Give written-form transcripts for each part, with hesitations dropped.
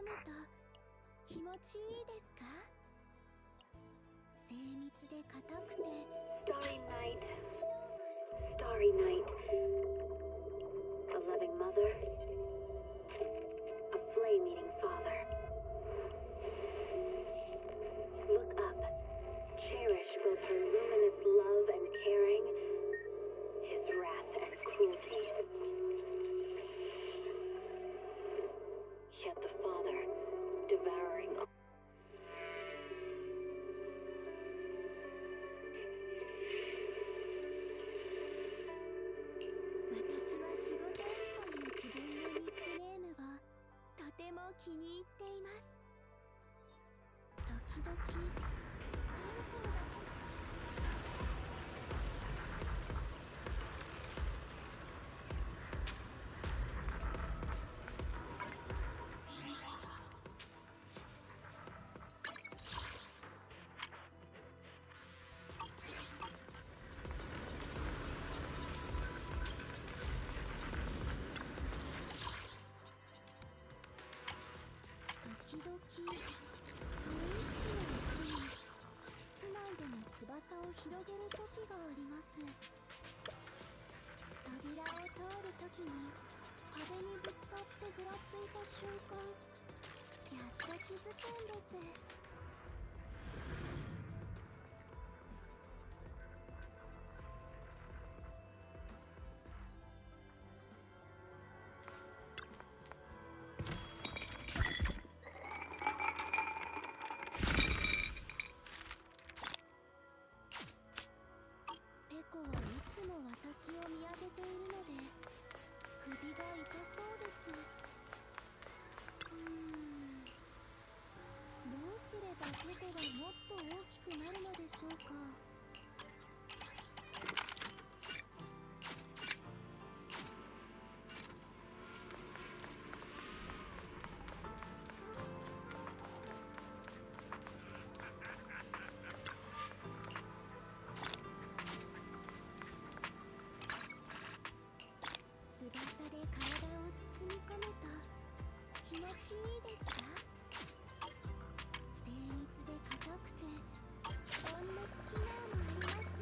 むと気持ちいいですか？精密で硬くて Starry night, starry night. A loving mother, a flame-eating father. Look up, cherish both her luminous love and caring, his wrath and cruelty. Yet the father, devouring all. 私は守護天使という自分のニックネームをとても気に入っています。時々感情が時々無意識のうちに室内でも翼を広げる時があります。扉を通る時に壁にぶつかってふらついた瞬間、やっと気づくんです。ペコはいつも私を見上げているので首が痛そうです。どうすればペコがもっと大きくなるのでしょうか。翼で体を包み込むと気持ちいいですか？精密で硬くて温熱機能もあります。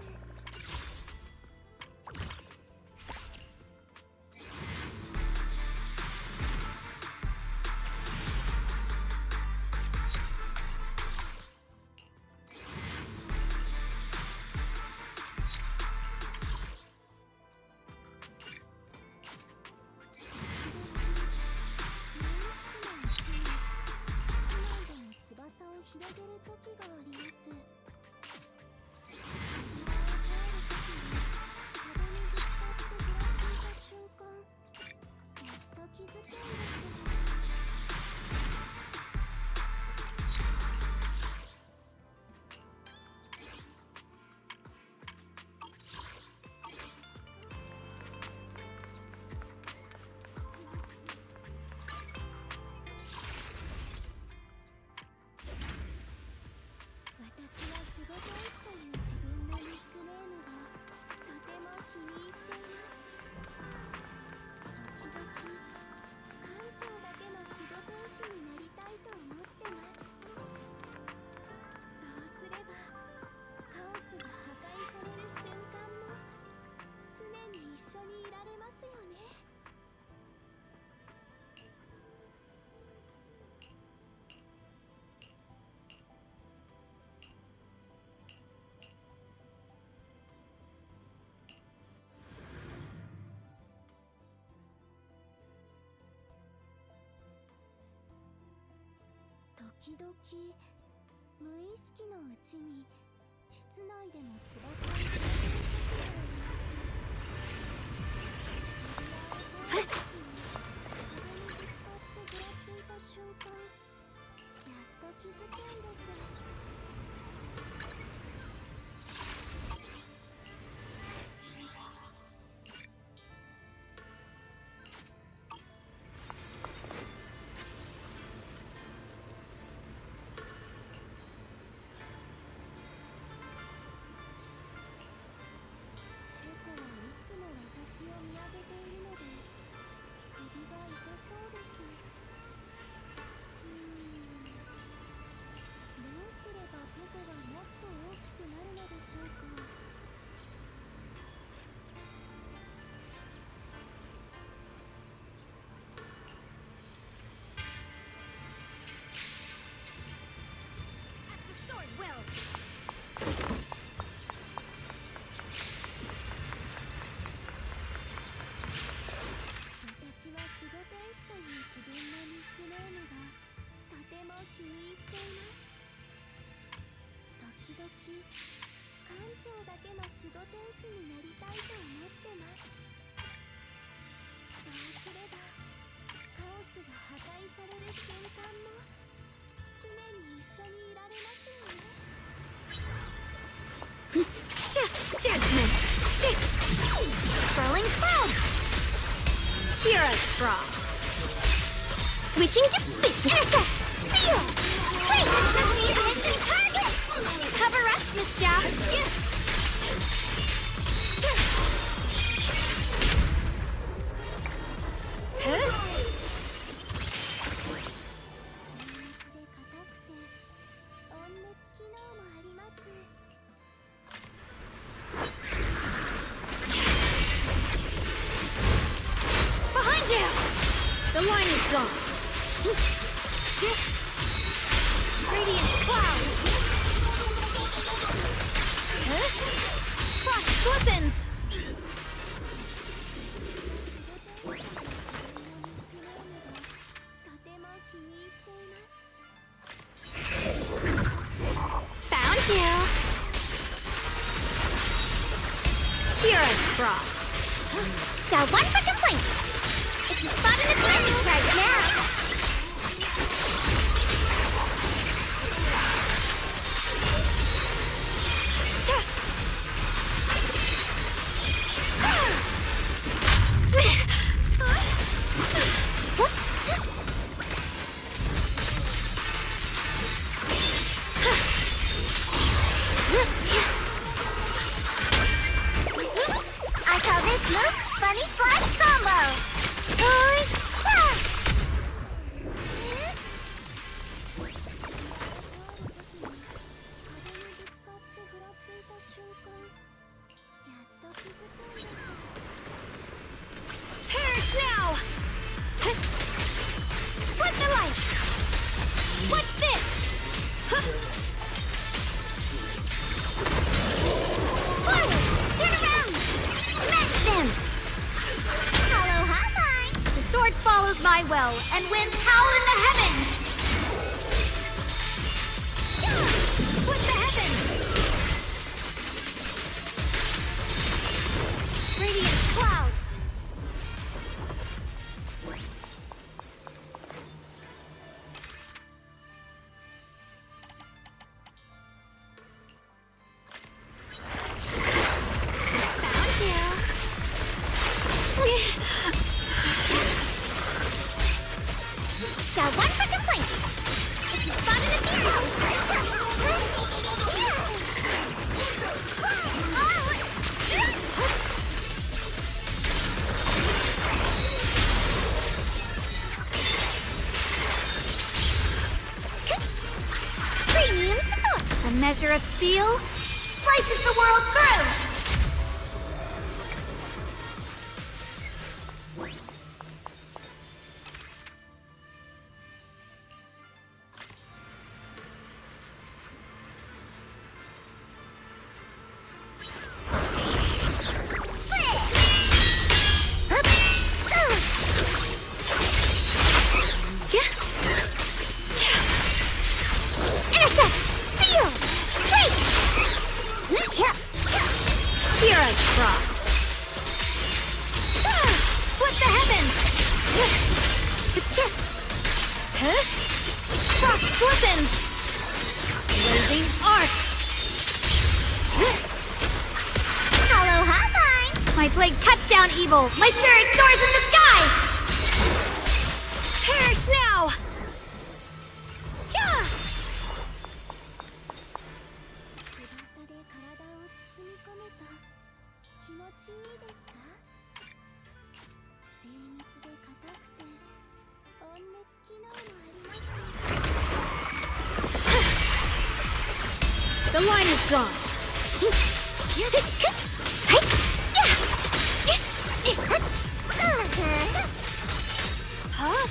広げる時があります。扉を通る時に壁にぶつかってふらついた瞬間、やっと気づくんです。私は守護天使という自分のニックネームがとても気に入っています。時々館長だけの守護天使になりたいと思ってます。そうすればカオスが破壊される瞬間も常に一緒にいられますよね。時々無意識のうちに室内でも翼を広げる時があります。扉を通る時に壁にぶつかってぐらついた瞬間、やっと気づくんです。士になりたいと思ってます。そうすればカオスが破壊される瞬間も常に一緒にいられますよね。Judgment! Swirling cloud! Hero's Frost! Switching to beast! Intercept! Seal! Wait! Doesn't even missing target! Cover us, Miss Jack! Huh? 温熱機能もあります。 Behind you! The line is drawn. Radiant cloud. Huh? Frost weapons. Found you. Hero's Frost. Down one for complaints. If you spot an advantage right now. I call this move Funny Slash Combo. Perish now! What the light? What's this? Forward! Turn around! Smash them! Hollow hotline! The sword follows my will, and winds howl in the heavens! What's the heavens? Radiant clouds! Got one for complaints. If you spotted a premium support. A measure of steel slices the world through. Intercept! Seal! Break! Hero's Frost! What the heavens? Huh? Frost weapons! Blazing arc! Hollow hotline! My blade cuts down evil! My spirit soars in the sky! Perish now! Yeah! 翼で体を包み込めた気持ちいいですか？精密で硬くて温熱機能もあります。 The line is drawn. Huh?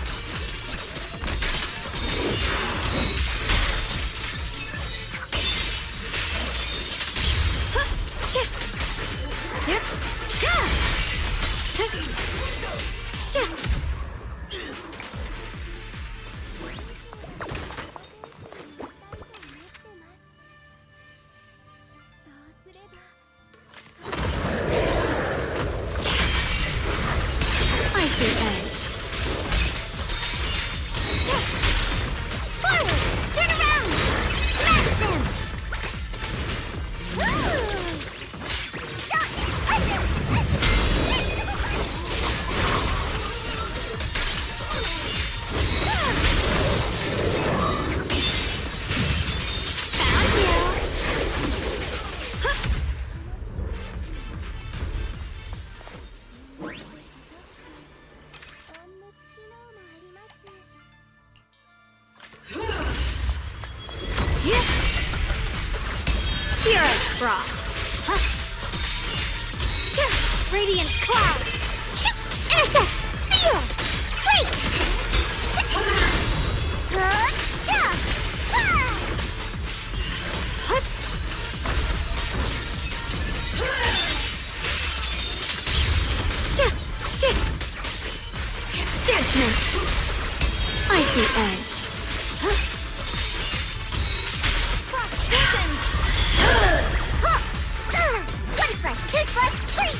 straw. Huh. Radiant cloud. Shoot! Intercept! Seal! Break! Judgment! Icy edge. One slice, two slice, three!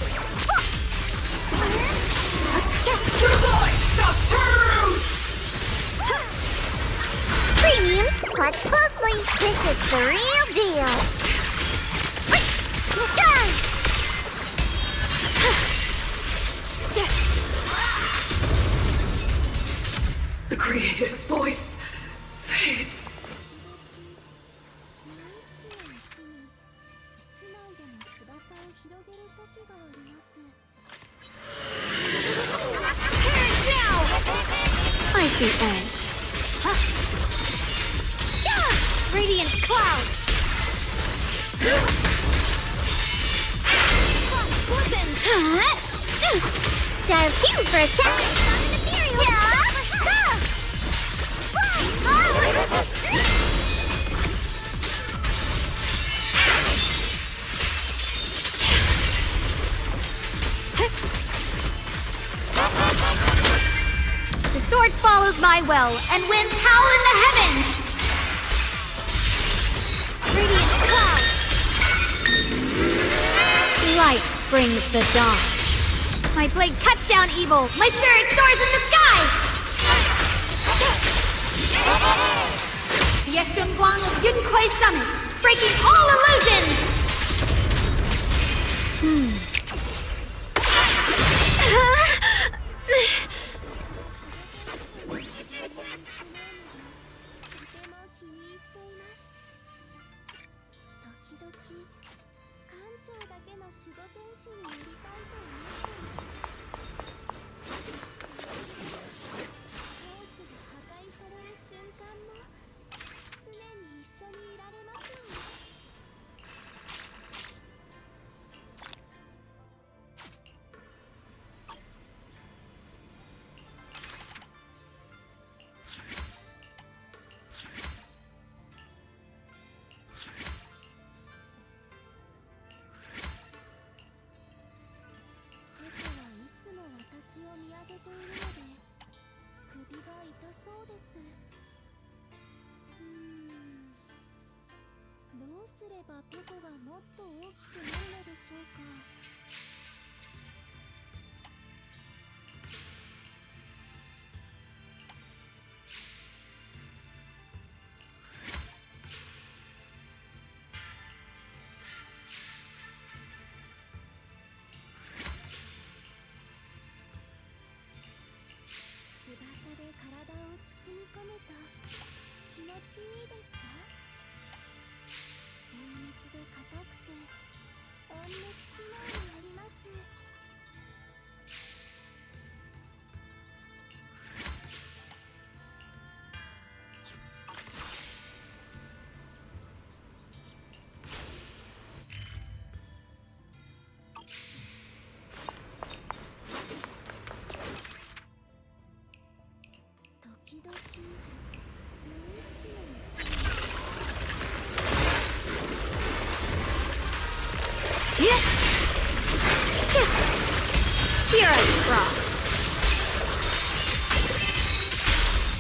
Premiums, clutch closely. This is the real deal. The creator's voice fades. 無意識のうちに室内でも翼を広げる時があります。 Perish now! Icy edge. Huh. Yeah! Radiant cloud. Listen. Dial 2 for a check. Ethereal. Yeah. The sword follows my will, and winds howl in the heavens! Radiant cloud! Light brings the dawn. My blade cuts down evil. My spirit soars in the sky! The Yeshunguang of Yunquai Summit, breaking all illusions!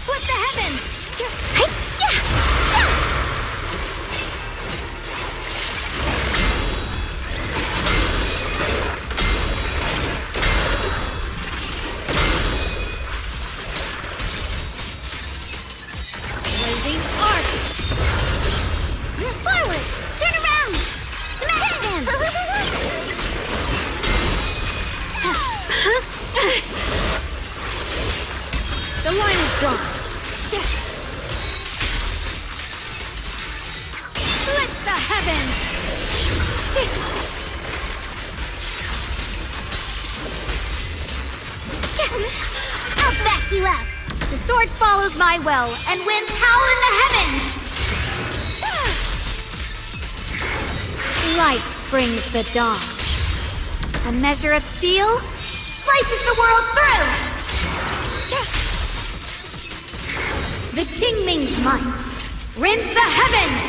Split the heavens! Blazing arc! Forward! Turn around! Smash them! The line is gone. Split the heavens! I'll back you up. The sword follows my will, and winds howl in the heavens. The Light brings the dawn. A measure of steel slices the world through. The Qingming's might rends the heavens.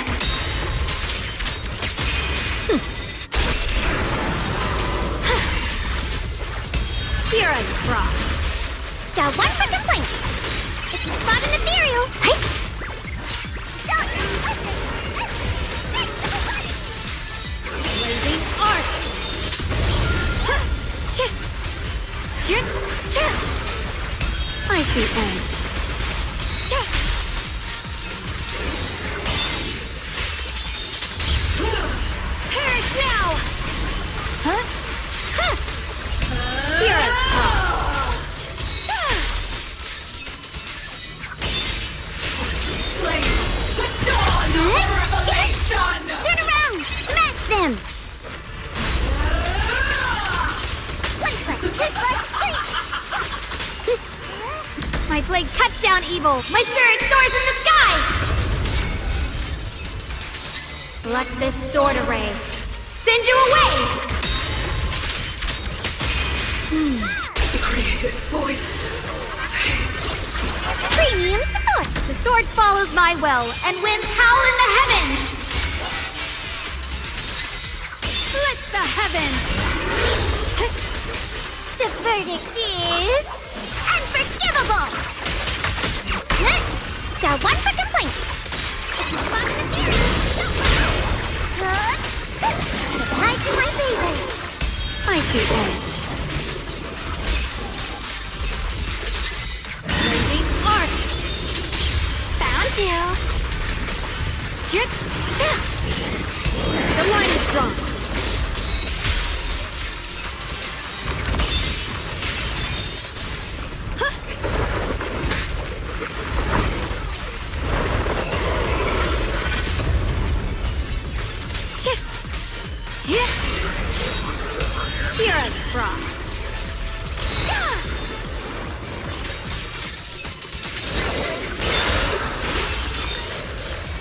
Kira's frost. Got one for complaints. If you spot an ethereal, blazing arc. Icy edge. Perish now. Kira's frost. Turn around! Smash them! One foot, two foot, three! My blade cuts down evil! My spirit soars in the sky! Pluck this sword array! Send you away! The creator's voice. Premium support! The sword follows my will, and winds howl in the heavens! Split the heavens! The verdict is... unforgivable! Got one for complaints! If you spot an appearance, reply to my favors! Icy edge. Blazing arc. Found you. The line is drawn. Kira's frost.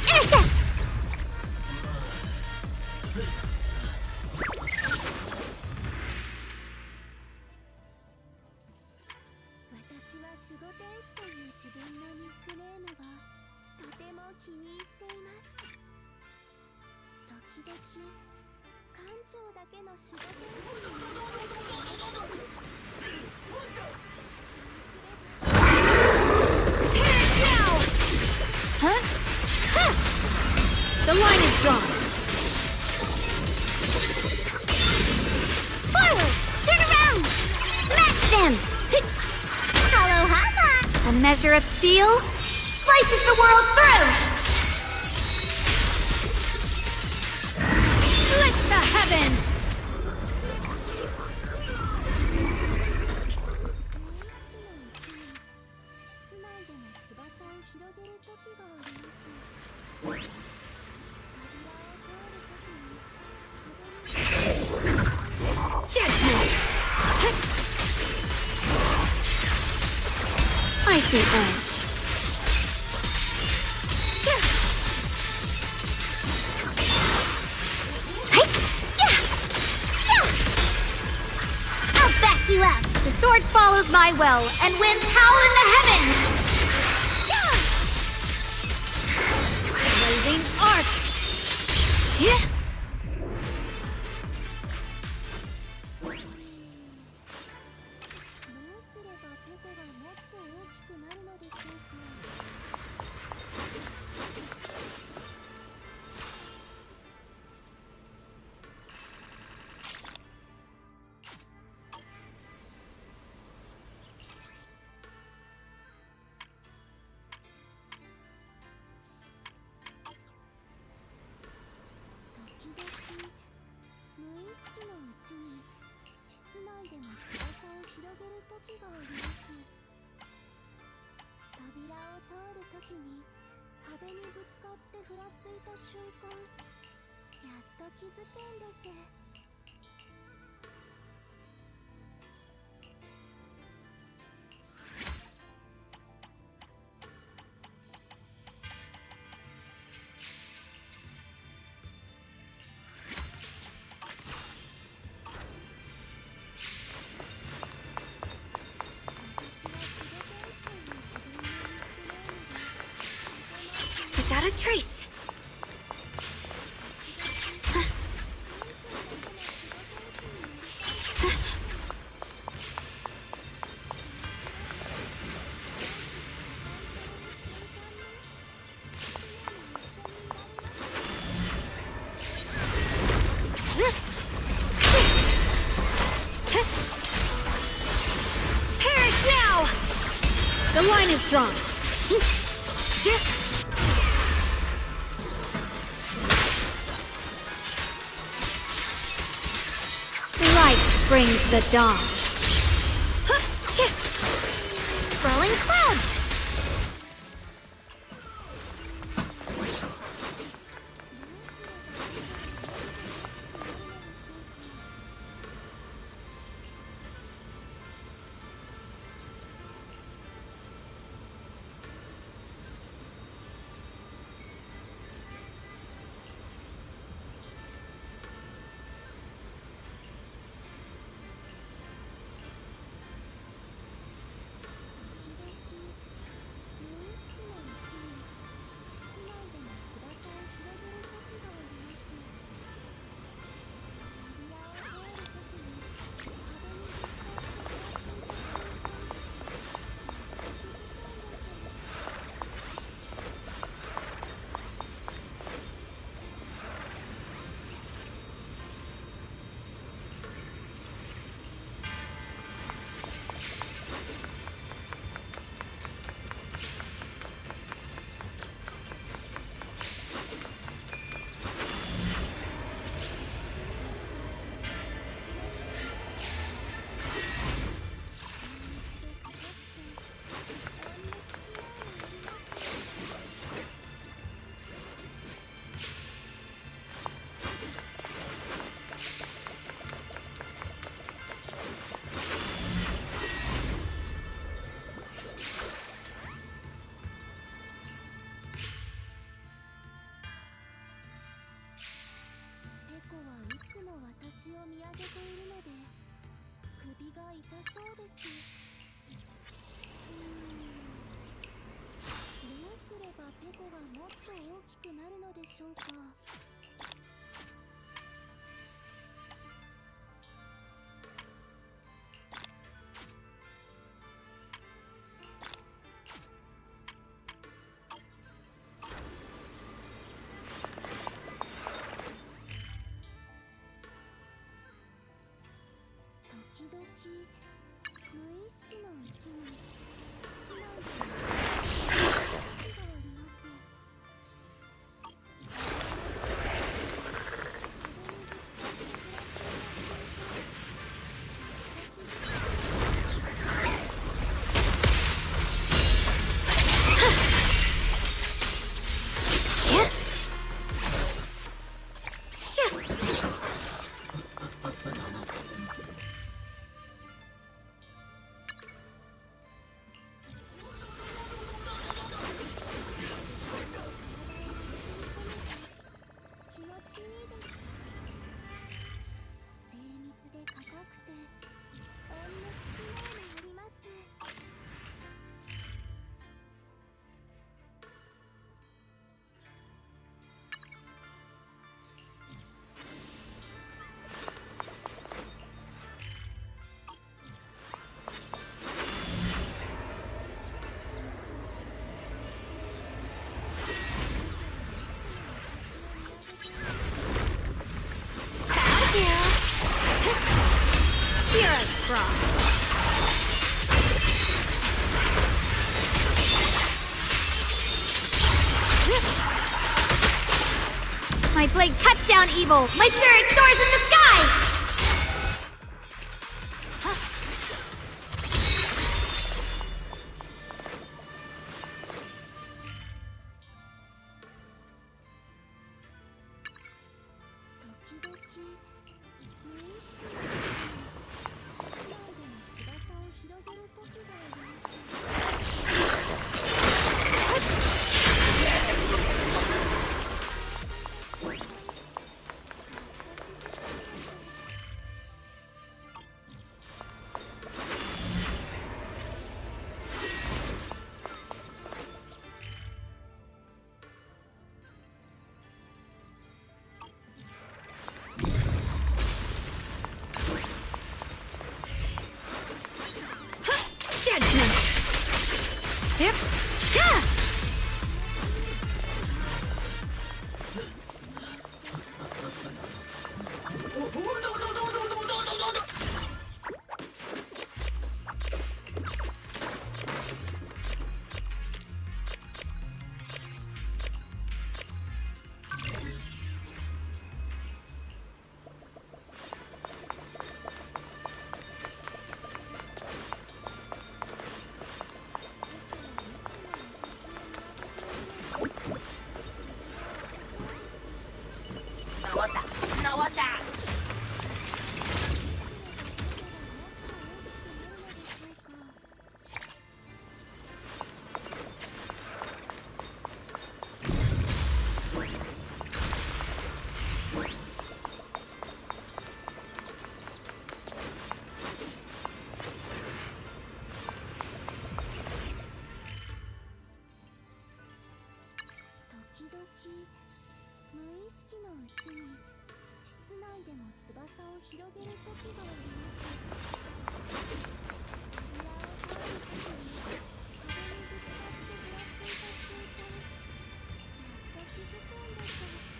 Intercept! The line is drawn. Forward! Turn around! Smash them! Aloha! A measure of steel slices the world through! Split the heavens! Judgment! Icy edge. I'll back you up. The sword follows my will, and winds howl in the heavens. Blazing arc. Yeah. without a trace. Perish now! The line is drawn. Light brings the dawn. Swirling clouds.私を見上げているので首が痛そうです。どうすればペコがもっと大きくなるのでしょうか。時々無意識のうちに室内で時があります。気持ちいいです。精密で硬くて温熱機能もあります。My blade cuts down evil. My spirit soars in the sky. Yep. Yeah.時々無意識のうちに室内でも翼を広げる時があります。扉を通る時に壁にぶつかってぐらついた瞬間、やっと気づくんです。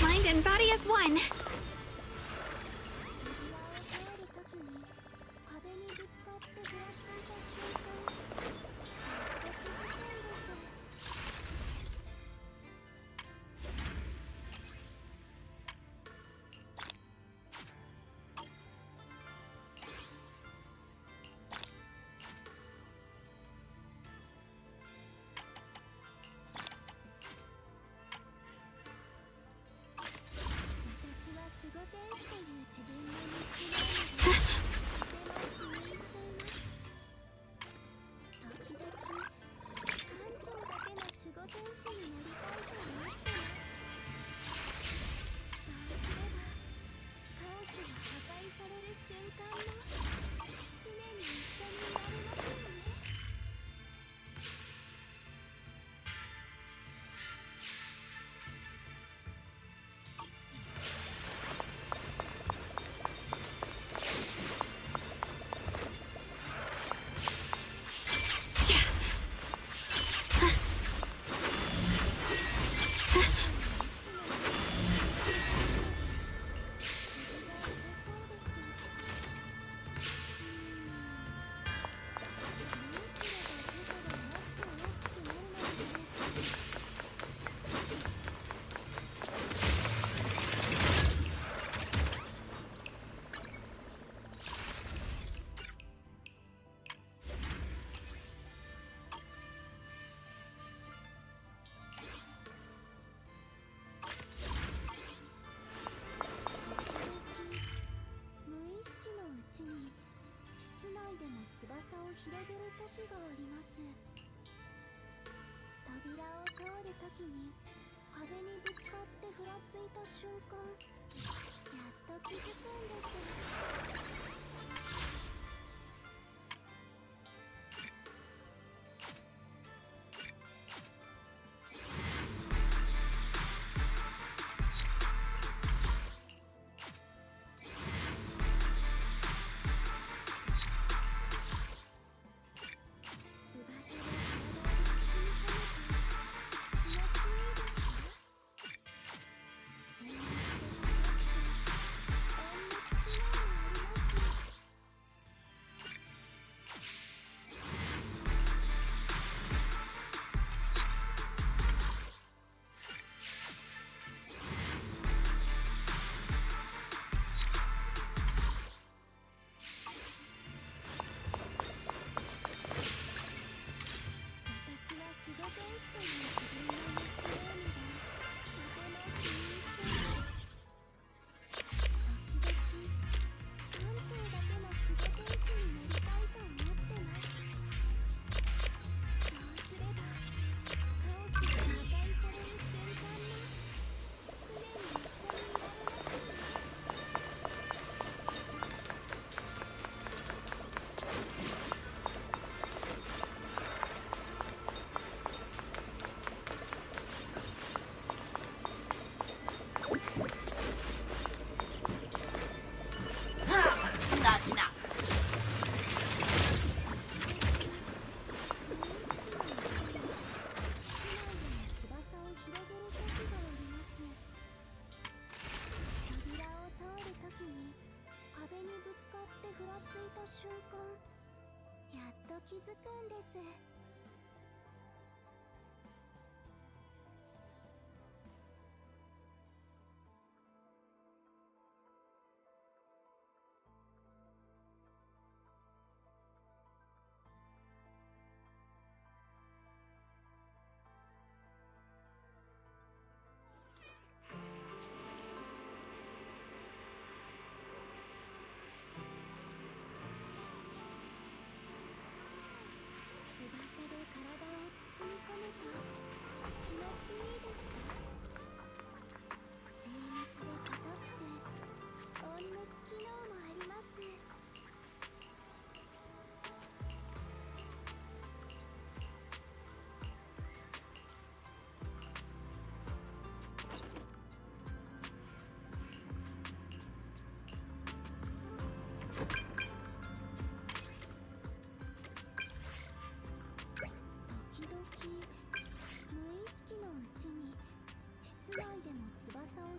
Mind and body as one. 広げる時があります。扉を通る時に壁にぶつかってふらついた瞬間、やっと気づくんです。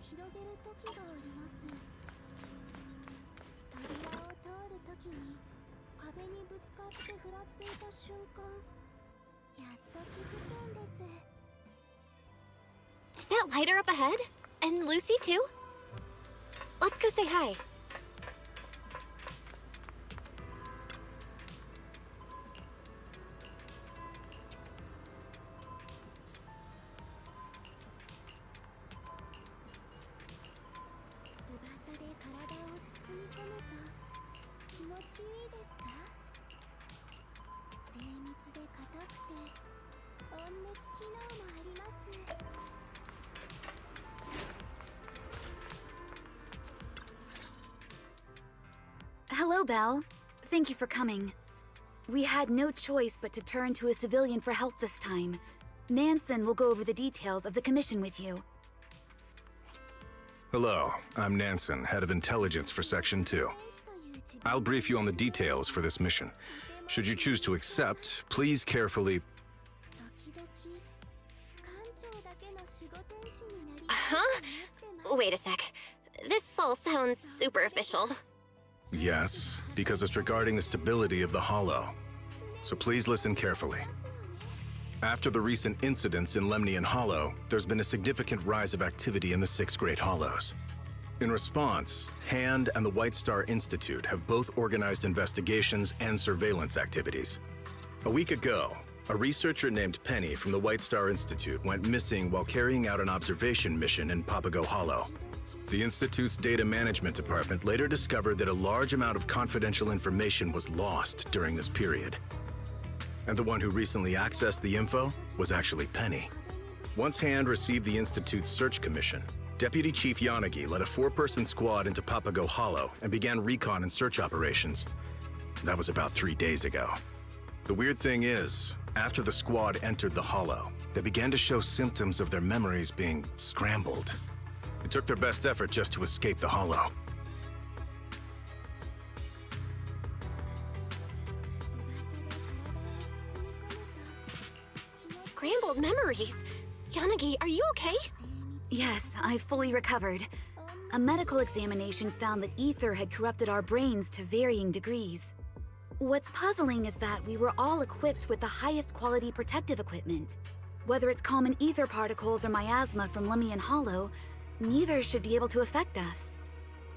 広げる時があります。扉を通る時に壁にぶつかってふらついた瞬間、やっと気づくんです。 Is that lighter up ahead? And Lucy too? Let's go say hi. Hello, Belle. Thank you for coming. We had no choice but to turn to a civilian for help this time. Nansen will go over the details of the commission with you. Hello, I'm Nansen, head of intelligence for Section 2. I'll brief you on the details for this mission. Should you choose to accept, please carefully... Huh? Wait a sec. This all sounds super official. Yes, because it's regarding the stability of the Hollow. So please listen carefully. After the recent incidents in Lemnian Hollow, there's been a significant rise of activity in the 6 Great Hollows. In response, HAND and the White Star Institute have both organized investigations and surveillance activities. A week ago, a researcher named Penny from the White Star Institute went missing while carrying out an observation mission in Papago Hollow. The Institute's data management department later discovered that a large amount of confidential information was lost during this period. And the one who recently accessed the info was actually Penny. Once HAND received the Institute's search commission, Deputy Chief Yanagi led a 4-person squad into Papago Hollow and began recon and search operations. That was about 3 days ago. The weird thing is, after the squad entered the Hollow, they began to show symptoms of their memories being scrambled. It took their best effort just to escape the Hollow. Scrambled memories? Yanagi, are you okay? Yes, I've fully recovered. A medical examination found that ether had corrupted our brains to varying degrees. What's puzzling is that we were all equipped with the highest quality protective equipment. Whether it's common ether particles or miasma from Lemnian Hollow, neither should be able to affect us.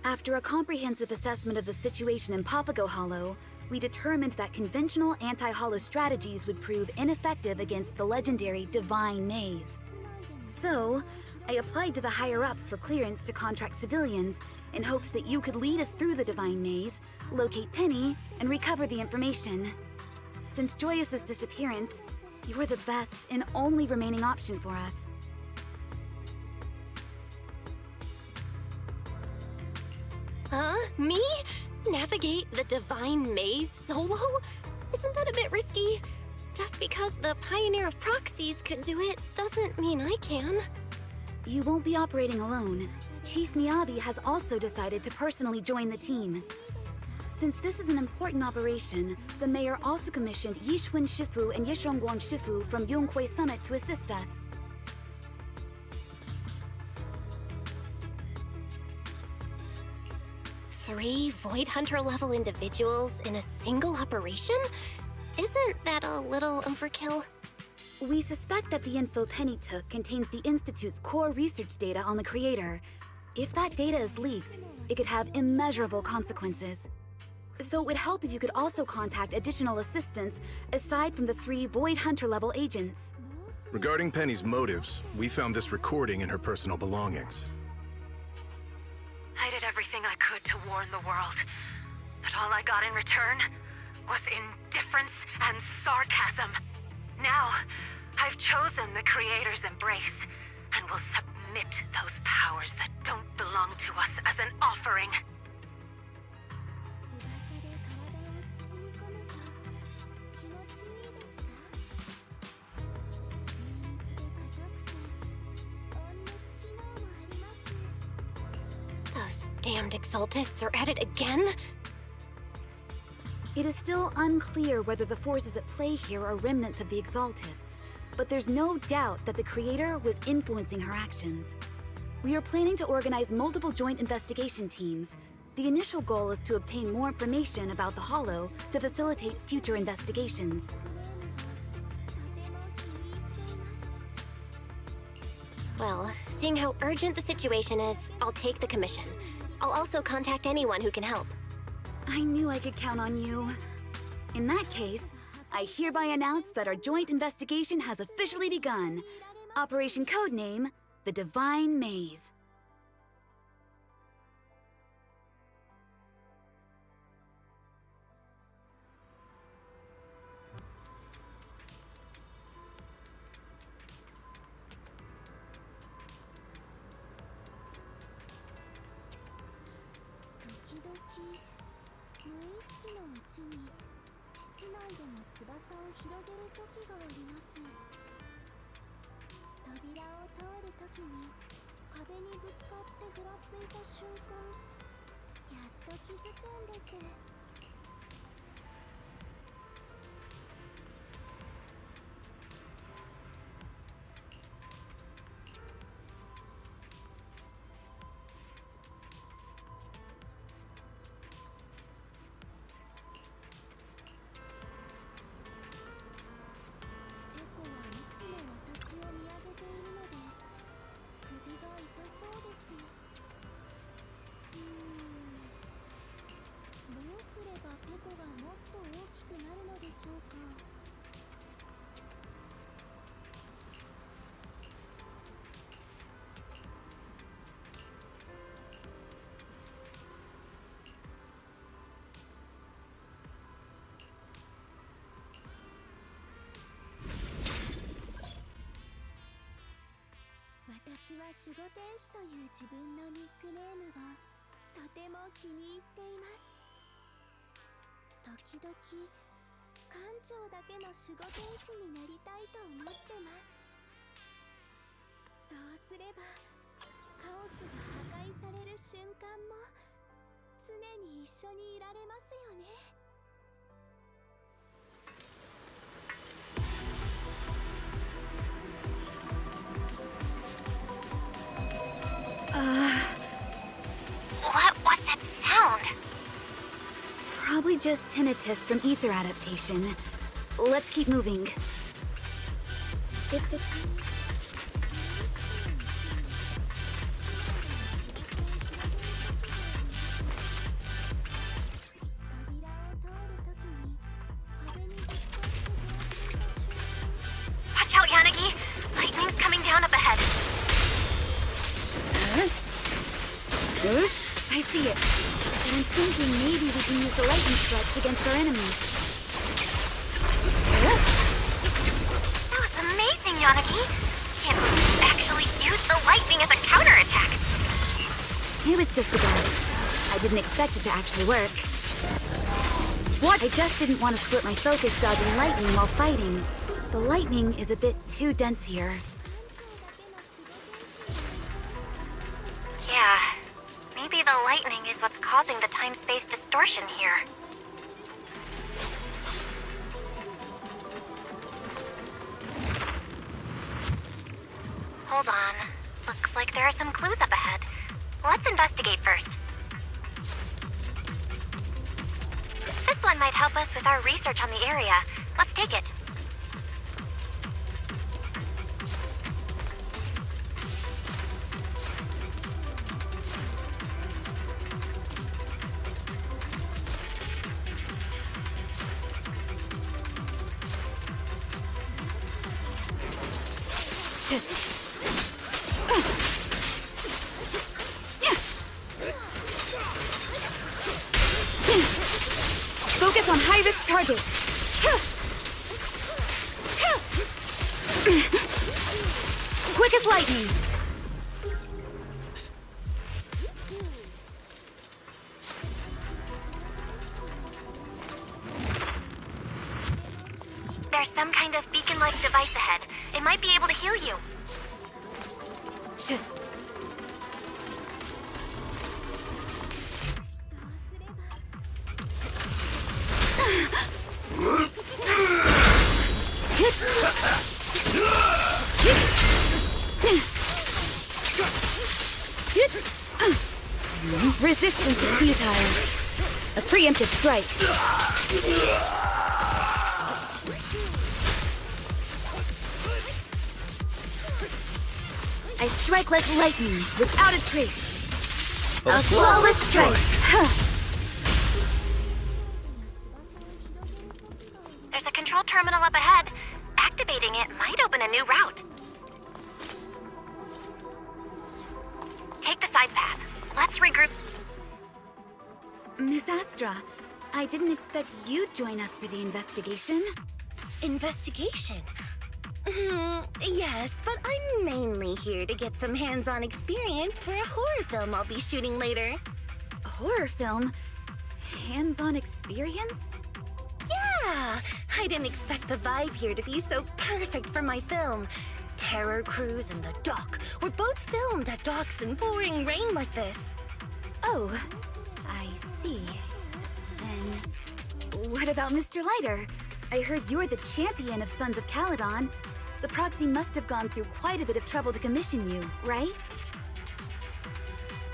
After a comprehensive assessment of the situation in Papago Hollow, we determined that conventional anti-hollow strategies would prove ineffective against the legendary Divine Maze. So, I applied to the higher-ups for clearance to contract civilians in hopes that you could lead us through the Divine Maze, locate Penny, and recover the information. Since Joyous' disappearance, you were the best and only remaining option for us. Huh? Me? Navigate the Divine Maze solo? Isn't that a bit risky? Just because the Pioneer of Proxies could do it doesn't mean I can. You won't be operating alone. Chief Miyabi has also decided to personally join the team. Since this is an important operation, the mayor also commissioned Yishun Shifu and Yishongguan Shifu from Yonghui Summit to assist us. Three Void Hunter level individuals in a single operation? Isn't that a little overkill? We suspect that the info Penny took contains the Institute's core research data on the Creator. If that data is leaked, it could have immeasurable consequences. So it would help if you could also contact additional assistance aside from the 3 Void Hunter level agents. Regarding Penny's motives, we found this recording in her personal belongings. I did everything I could to warn the world, but all I got in return was indifference and sarcasm. Now, I've chosen the Creator's embrace, and will submit those powers that don't belong to us as an offering. 翼で体を包み込むと気持ちいいですか？精密で硬くて温熱機能もあります。 Those damned exaltists are at it again? It is still unclear whether the forces at play here are remnants of the Exaltists, but there's no doubt that the Creator was influencing her actions. We are planning to organize multiple joint investigation teams. The initial goal is to obtain more information about the Hollow to facilitate future investigations. とても気に入っています。 Well, seeing how urgent the situation is, I'll take the commission. I'll also contact anyone who can help. I knew I could count on you. In that case, I hereby announce that our joint investigation has officially begun. Operation Codename, the Divine Maze. Tokidoki 無意識のうちに室内でも翼を広げる時があります。扉を通る時に壁にぶつかってふらついた瞬間、やっと気づくんです。ペコはいつも私を見上げているので首が痛そうです。どうすればペコがもっと大きくなるのでしょうか。私は守護天使という自分のニックネームがとても気に入っています。時々艦長だけの守護天使になりたいと思ってます。そうすればカオスが破壊される瞬間も常に一緒にいられますよね。What was that sound? Probably just tinnitus from ether adaptation. Let's keep moving. 扉を通る時に壁にぶつかってふらついた瞬間、 Watch out, Yanagi! Lightning's coming down up ahead. I see it. And I'm thinking maybe we can use the lightning strikes against our enemies. That was amazing, Yanagi! Can't believe you actually used the lightning as a counterattack. It was just a guess. I didn't expect it to actually work. What? I just didn't want to split my focus dodging lightning while fighting. The lightning is a bit too dense here. Yeah, maybe the lightning is what's causing the time-space distortion here. Hold on. Looks like there are some clues up ahead. Let's investigate first. This one might help us with our research on the area. Let's take it. Focus on high-risk targets. Quick as lightning! There's some kind of beacon-like device ahead. It might be able to heal you. Resistance is futile. A preemptive strike. I strike like lightning, without a trace. A flawless strike. There's a control terminal up ahead. Activating it might open a new route. Take the side path. Let's regroup. Miss Astra, I didn't expect you'd join us for the investigation. Investigation? Yes, but I'm mainly here to get some hands-on experience for a horror film I'll be shooting later. A horror film? Hands-on experience? Yeah! I didn't expect the vibe here to be so perfect for my film. Terror Cruise and The Dock were both filmed at docks in pouring rain like this. Oh, I see. And what about Mr. Lighter? I heard you're the champion of Sons of Caledon. The proxy must have gone through quite a bit of trouble to commission you, right?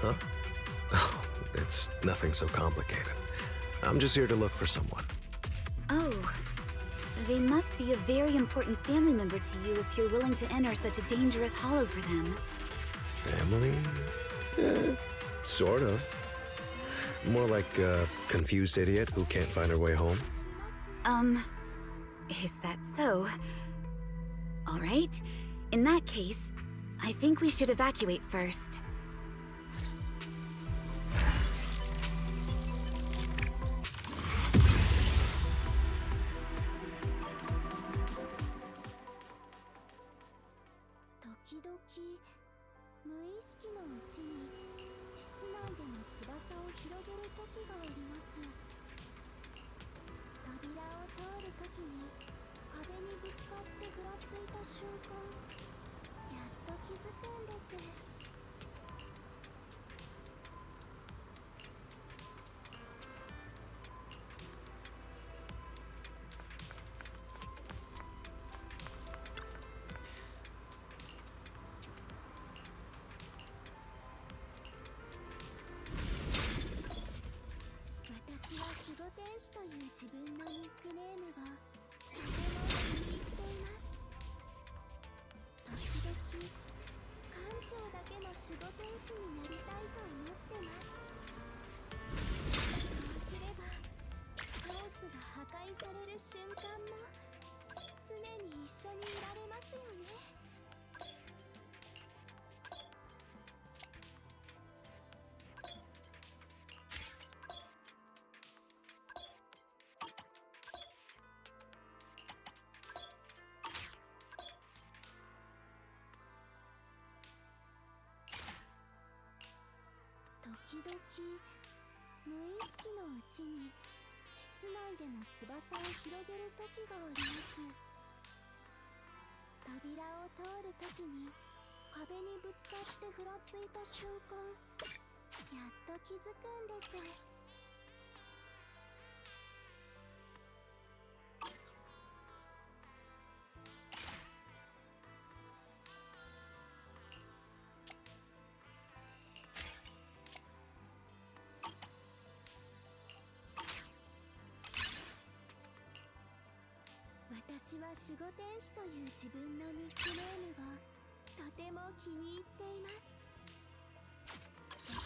Huh? Oh, it's nothing so complicated. I'm just here to look for someone. Oh, they must be a very important family member to you if you're willing to enter such a dangerous hollow for them. Family? Sort of. More like a confused idiot who can't find her way home. Is that so? All right. In that case, I think we should evacuate first.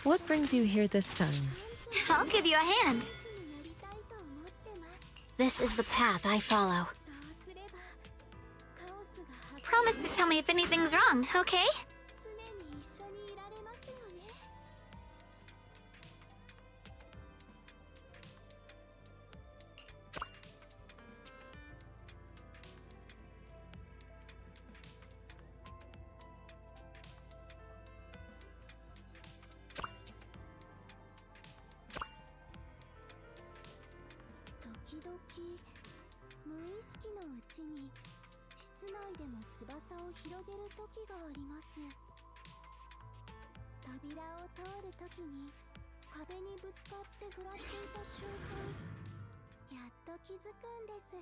What brings you here this time? I'll give you a hand. This is the path I follow. Promise to tell me if anything's wrong, okay? 無意識のうちに室内でも翼を広げる時があります。扉を通る時に壁にぶつかってふらついた瞬間、やっと気づくんです。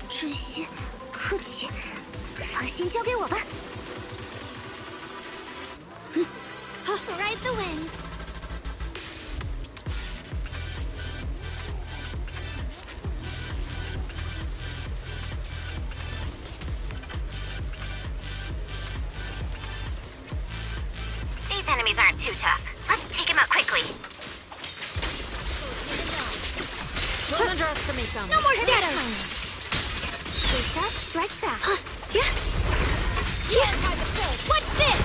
这些客气，放心交给我吧。Ride the wind. These enemies aren't too tough. Let's take them out quickly. Don't underestimate them. No more shadows. Strike fast. What's this?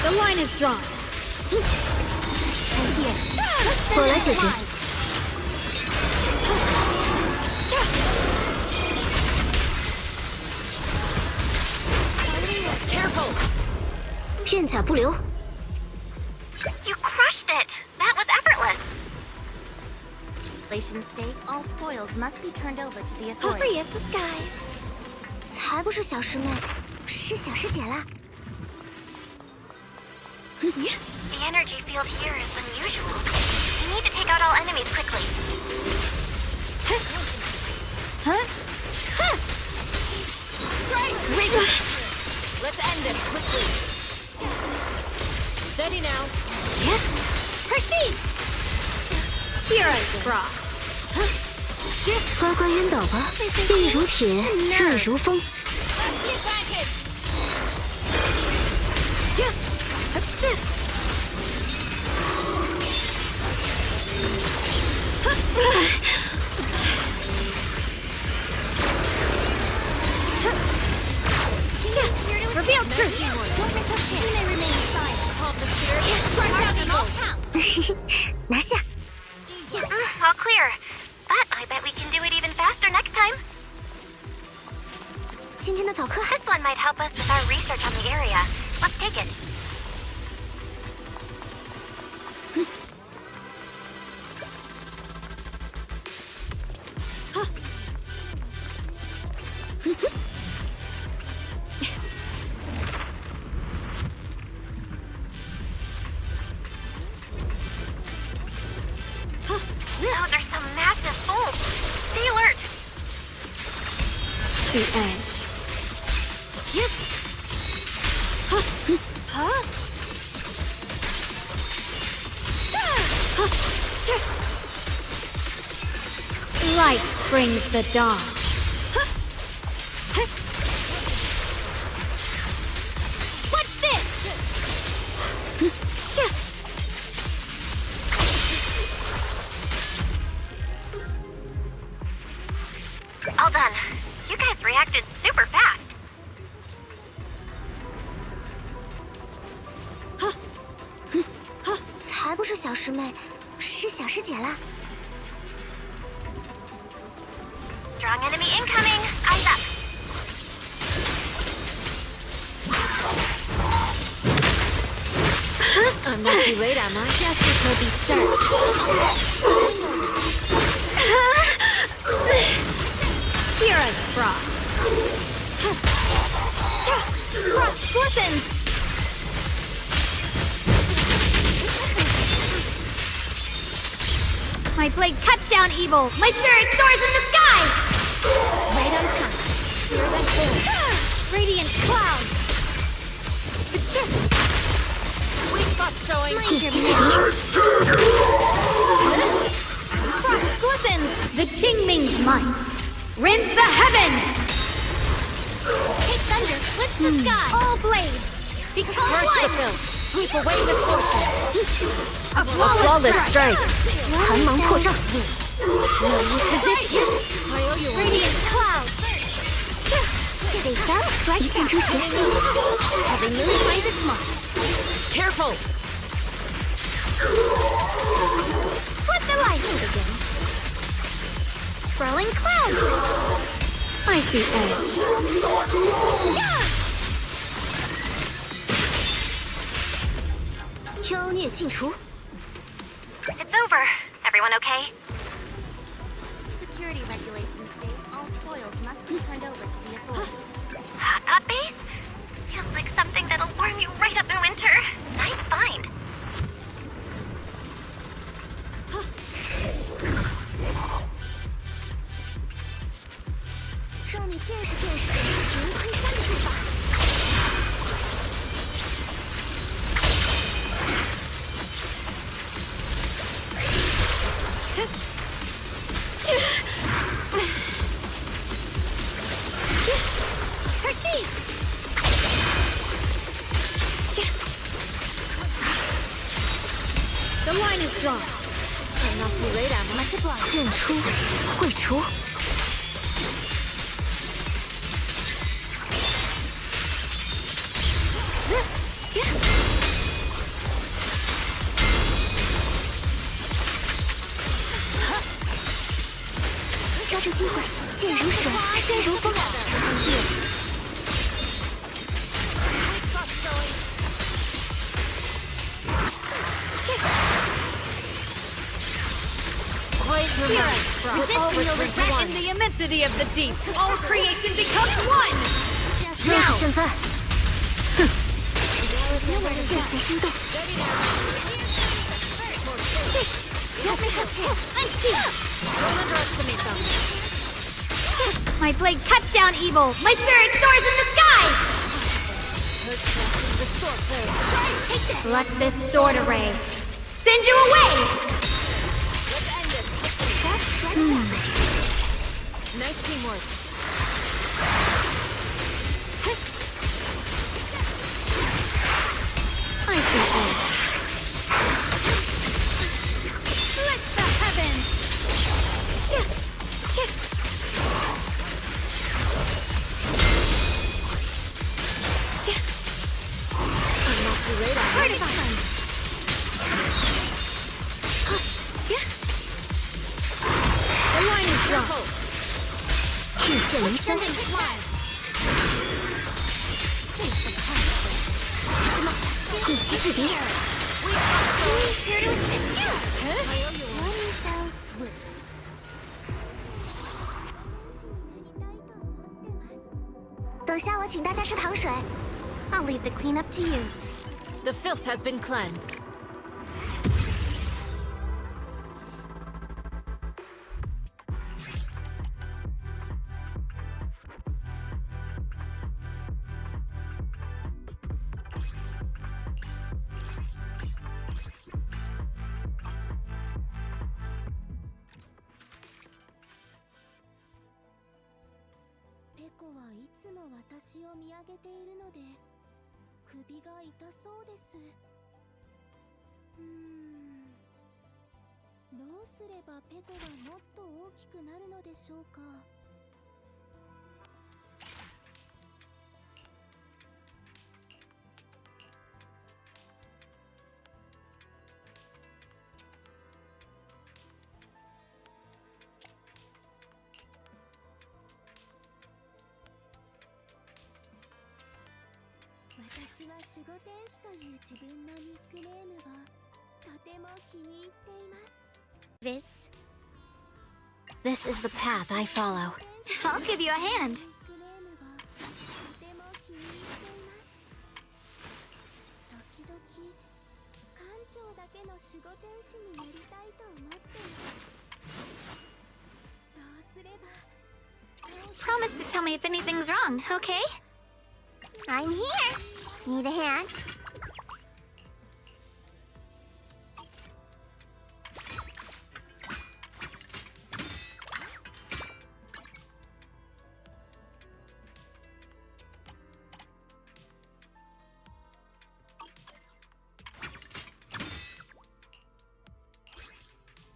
The line is drawn. And here. 我来解决。Careful. 片甲不留。 You crushed it! That was effortless! State, all spoils must be turned over to the Free as the skies. 才不是小师妹，是小师姐啦。 The energy field here is unusual. We need to take out all enemies quickly. Let's end this quickly. Steady now. Proceed. Hero's Frost. 乖乖晕倒吧，硬如铁，热如风。Reveal truth. Don't miss a chance. You may remain silent. Calm the spirit. Strike out in all counts. 拿下。 All clear. But I bet we can do it even faster next time. 今天的早课 This one might help us with our research on the area. Let's take it. Those are some massive bolts. Stay alert. The edge. Light brings the dawn. What's this? All done. You guys reacted super fast. 才不是小师妹，是小师姐啦。 Strong enemy incoming. Eyes up. I'm not too late, am I? Justice will be served. Hero's Frost. Frost glistens. My blade cuts down evil. My spirit soars in the sky. Right on time. Clear that board. Radiant cloud. Weak spot showing. 一击制敌。 Frost glistens. The Qingming's might rends the heavens. Take thunder, splits the sky. All blades become Purge the one. filth. Sweep away misfortune. A flawless strike. 寒芒破障。 Position. I owe you one. Radiant cloud. Stay sharp, strike back. Every move finds its mark. Careful! Flip the light again. Swirling clouds. Icy edge. It's over. Everyone okay? Security regulations state all spoils must be turned over to the authorities. Hot base? Feels like something that'll warm you right up in winter. Nice find. The line is drawn. I'm not too late, am I? Much obliged. 现出，会出。抓住机会，剑如水，身如风。Great remark. Resisting your regret in the immensity of the deep. All creation becomes one. 就是现在。剑随心动。Don't underestimate them. My blade cuts down evil. My spirit soars in the sky. The sword blade. Let this sword array send you away. Let's end this quickly. Nice teamwork. I see edge. Split the heavens. I'm not too late, am I? Heard about them. The line is drawn. Careful. 御剑离身。一击制敌。等下我请大家吃糖水。I'll leave the cleanup to you. The filth has been cleansed. Peko はいつも私を見上げているので首が痛そうです。どうすればペコがもっと大きくなるのでしょうか。私は守護天使という自分のニックネームをとても気に入っています。This is the path I follow. I'll give you a hand. ニックネームをとても気に入っています。時々艦長だけの守護天使になりたいと思っています。そうすれば Promise to tell me if anything's wrong, okay? I'm here. Need a hand?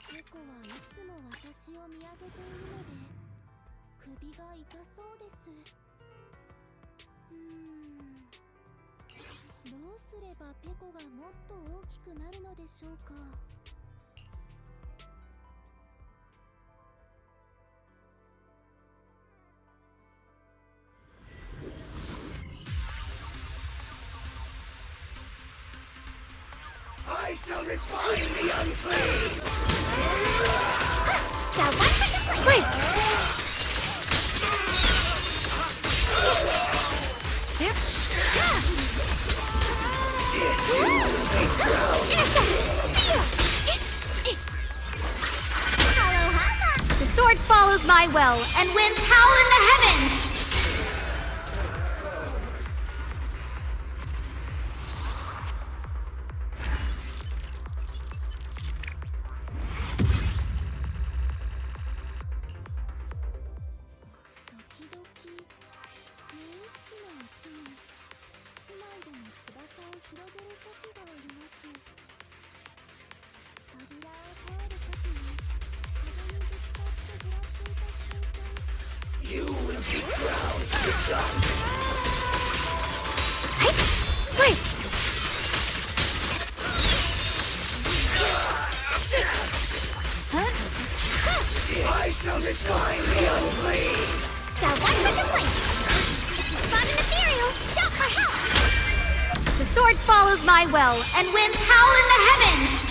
Peko はいつも私を見上げているので首が痛そうです。どうすればペコがもっと大きくなるのでしょうか。I shall refine the unclean! Now one for the plate! The sword follows my will, and winds howl in the heavens! You will be drowned to dust! Wait! I shall refine the unclean! Now one for the plate! Spot an ethereal! Shout for help! The sword follows my will, and winds howl in the heavens!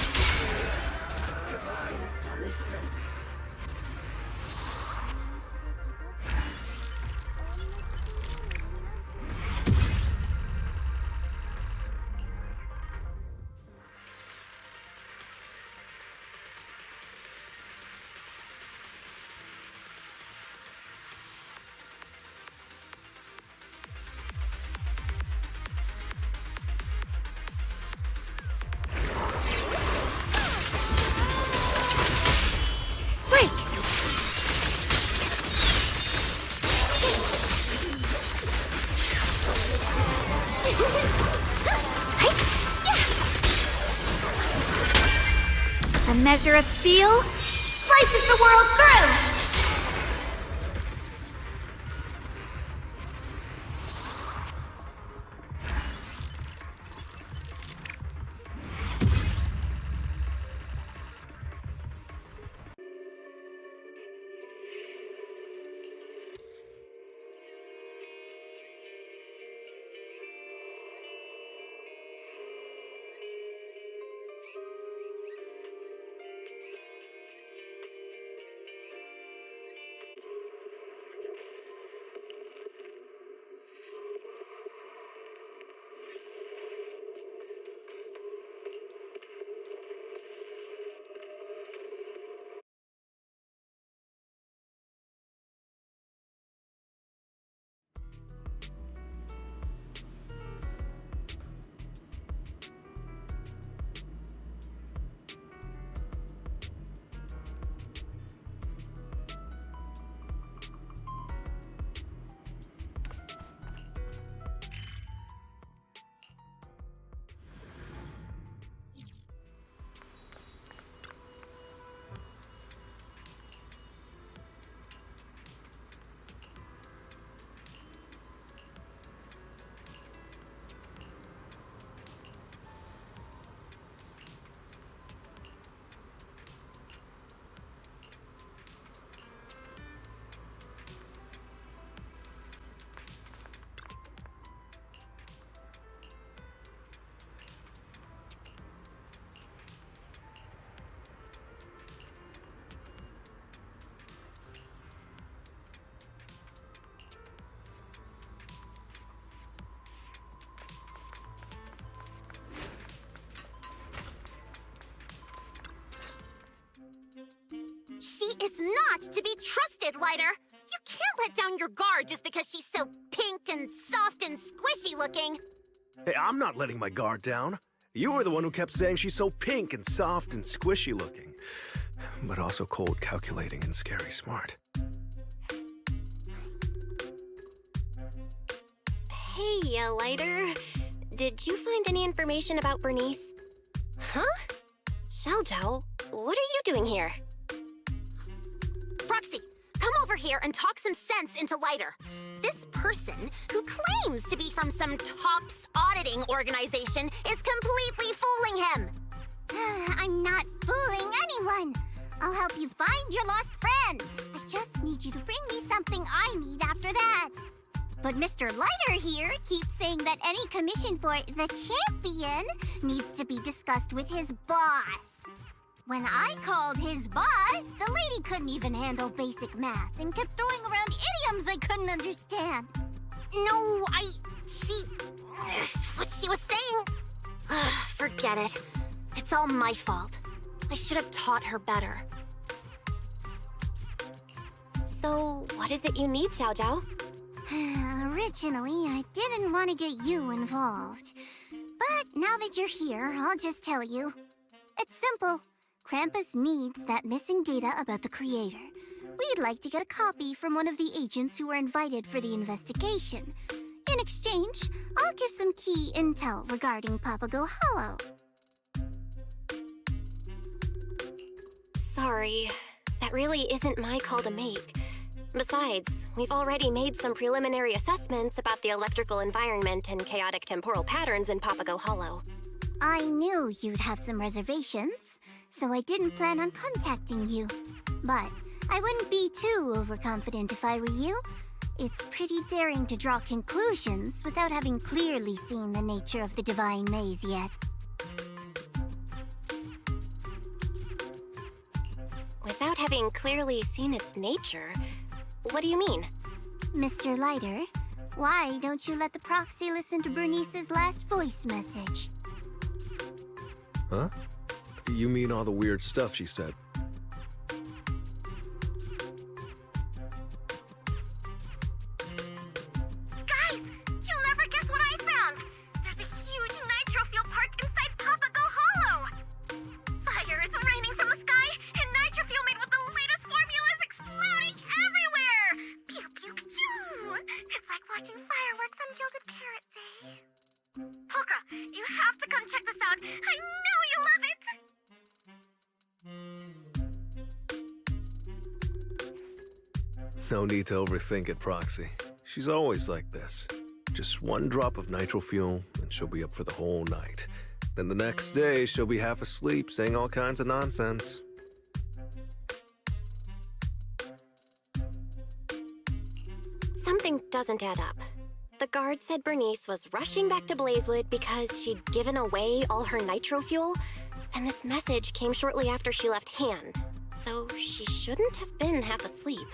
A measure of steel slices the world through! She is not to be trusted, Lighter. You can't let down your guard just because she's so pink and soft and squishy looking. Hey, I'm not letting my guard down. You were the one who kept saying she's so pink and soft and squishy looking. But also cold, calculating, and scary smart. Hey, Lighter. Did you find any information about Bernice? Huh? Xiaojiao, what are you doing here? Proxy, come over here and talk some sense into Lighter. This person, who claims to be from some TOPS auditing organization, is completely fooling him. I'm not fooling anyone. I'll help you find your lost friend. I just need you to bring me something I need after that. But Mr. Lighter here keeps saying that any commission for the champion needs to be discussed with his boss. When I called his boss, the lady couldn't even handle basic math and kept throwing around idioms I couldn't understand. No, what she was saying? Forget it. It's all my fault. I should have taught her better. So, what is it you need, Xiao Zhao? Originally, I didn't want to get you involved. But now that you're here, I'll just tell you. It's simple. Krampus needs that missing data about the creator. We'd like to get a copy from one of the agents who were invited for the investigation. In exchange, I'll give some key intel regarding Papago Hollow. Sorry. That really isn't my call to make. Besides, we've already made some preliminary assessments about the electrical environment and chaotic temporal patterns in Papago Hollow. I knew you'd have some reservations, so I didn't plan on contacting you. But I wouldn't be too overconfident if I were you. It's pretty daring to draw conclusions without having clearly seen the nature of the Divine Maze yet. Without having clearly seen its nature? What do you mean? Mr. Lighter, why don't you let the proxy listen to Bernice's last voice message? Huh? You mean all the weird stuff she said? Guys, you'll never guess what I found. There's a huge nitro-fuel park inside Papago Hollow. Fire is raining from the sky, and nitro-fuel made with the latest formula is exploding everywhere. Pew pew choo! It's like watching fireworks on Gilded Carrot Day. Pokra, you have to come check this out. I know you'll love it. No need to overthink it, Proxy. She's always like this. Just one drop of nitro fuel, and she'll be up for the whole night. Then the next day, she'll be half asleep, saying all kinds of nonsense. Something doesn't add up. The guard said Bernice was rushing back to Blazewood because she'd given away all her nitro fuel, and this message came shortly after she left hand, so she shouldn't have been half asleep.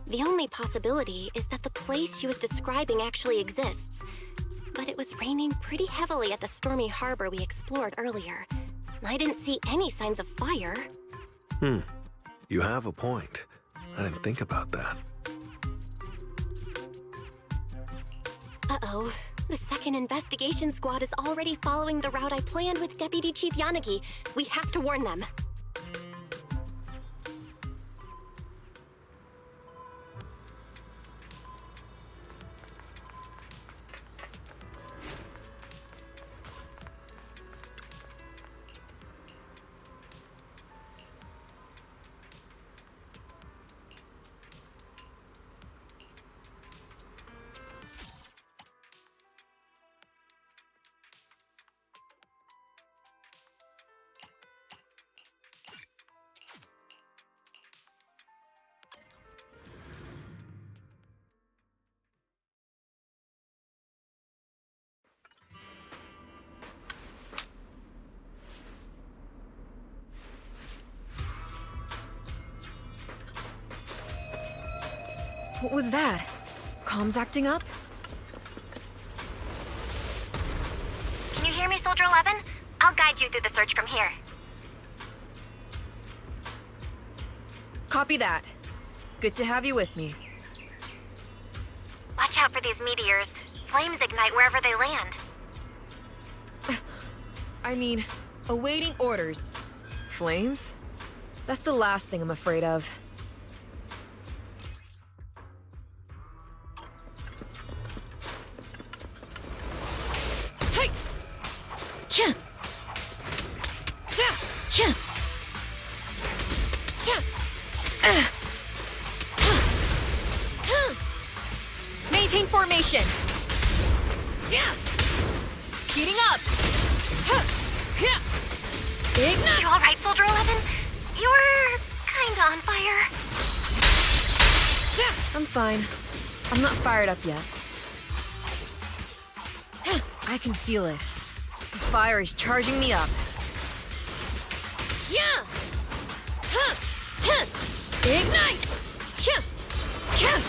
The only possibility is that the place she was describing actually exists, but it was raining pretty heavily at the stormy harbor we explored earlier. I didn't see any signs of fire. You have a point. I didn't think about that. Uh-oh. The second investigation squad is already following the route I planned with Deputy Chief Yanagi. We have to warn them. What was that? Comms acting up? Can you hear me, Soldier 11? I'll guide you through the search from here. Copy that. Good to have you with me. Watch out for these meteors. Flames ignite wherever they land. I mean, awaiting orders. Flames? That's the last thing I'm afraid of. motion! Yeah! Speeding up! Huh. Yeah. Ignite! You alright, Soldier 11? You're kinda on fire. I'm fine. I'm not fired up yet. I can feel it. The fire is charging me up. Yeah! Huh. Huh. Ignite! Yeah. Yeah.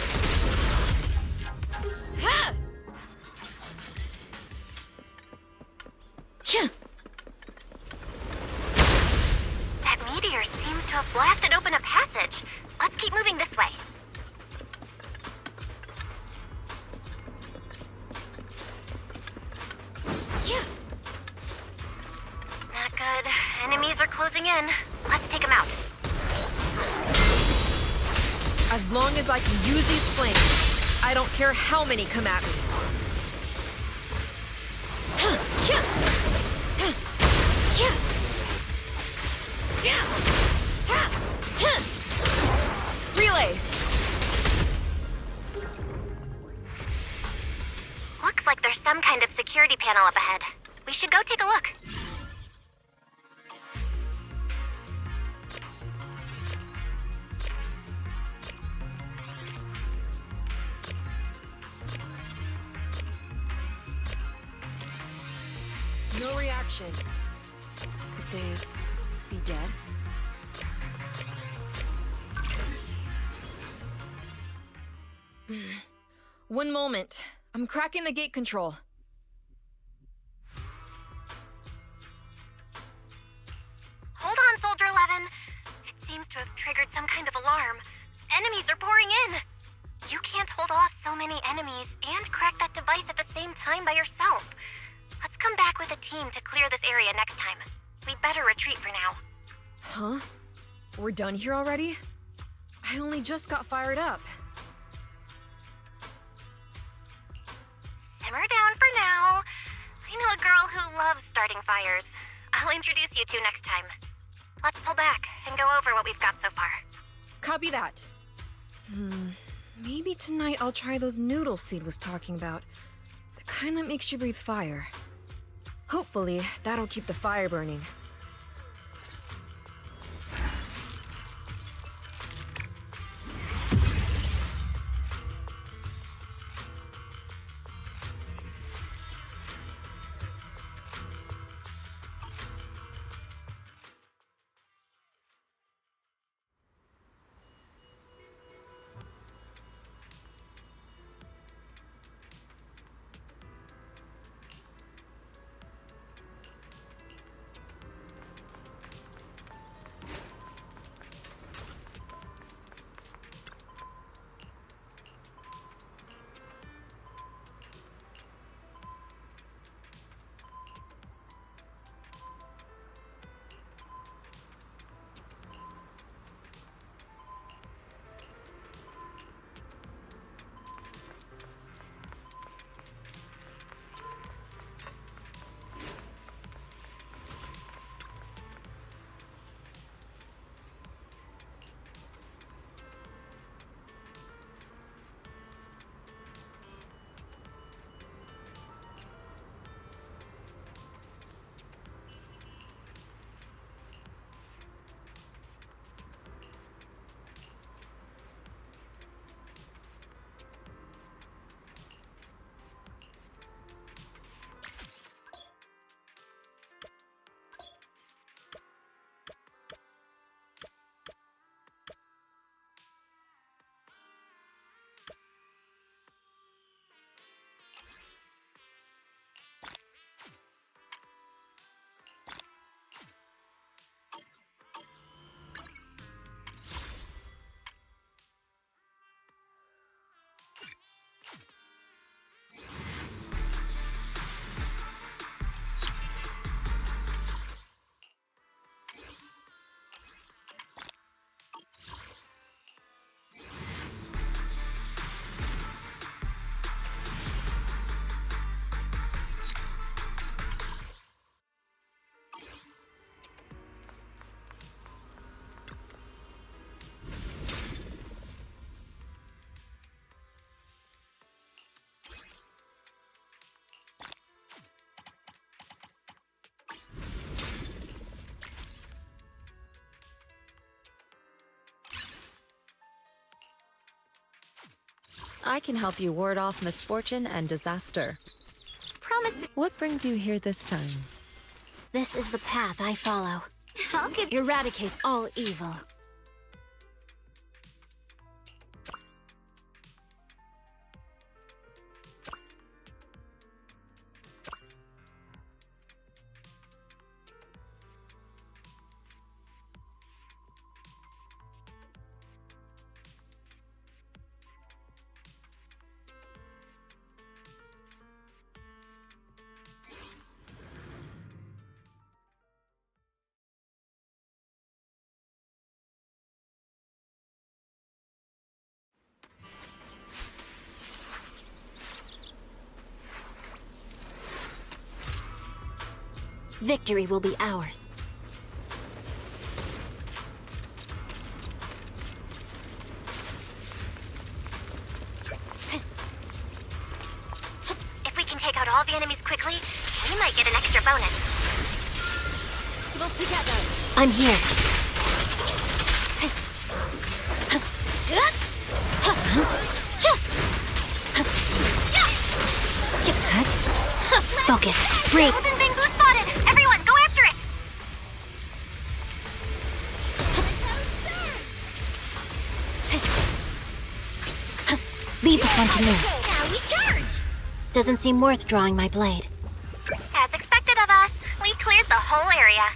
Ha! Yeah. That meteor seems to have blasted open a passage. Let's keep moving this way. Yeah. Not good. Enemies are closing in. Let's take them out. As long as I can use these flames, I don't care how many come at me. Relay! Looks like there's some kind of security panel up ahead. We should go take a look. No reaction. Could they be dead? One moment. I'm cracking the gate control. Hold on, Soldier 11. It seems to have triggered some kind of alarm. Enemies are pouring in. You can't hold off so many enemies and crack that device at the same time by yourself. Let's come back with a team to clear this area next time. We'd better retreat for now. Huh? We're done here already? I only just got fired up. Simmer down for now. I know a girl who loves starting fires. I'll introduce you to next time. Let's pull back and go over what we've got so far. Copy that. Maybe tonight I'll try those noodles Seed was talking about. The kind that makes you breathe fire. Hopefully, that'll keep the fire burning. I can help you ward off misfortune and disaster. Promise. What brings you here this time? This is the path I follow. Eradicate all evil. Victory will be ours. If we can take out all the enemies quickly, we might get an extra bonus. Pull together. I'm here. Focus. Breathe. Golden Bamboo spotted! Everyone, go after it! Leave this one to me. Now we charge! Doesn't seem worth drawing my blade. As expected of us, we cleared the whole area.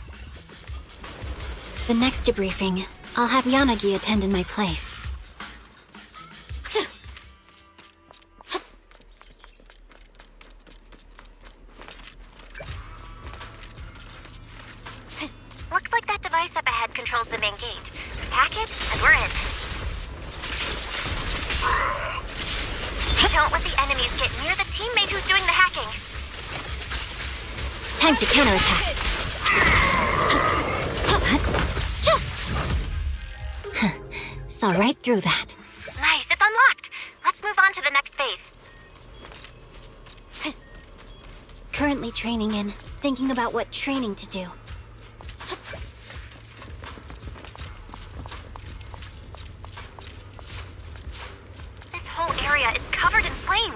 The next debriefing, I'll have Yanagi attend in my place. Looks like that device up ahead controls the main gate. Hack it, and we're in. Don't let the enemies get near the teammate who's doing the hacking. Time to counterattack. Saw right through that. Nice, it's unlocked. Let's move on to the next phase. Currently training in, thinking about what training to do. This whole area is covered in flames.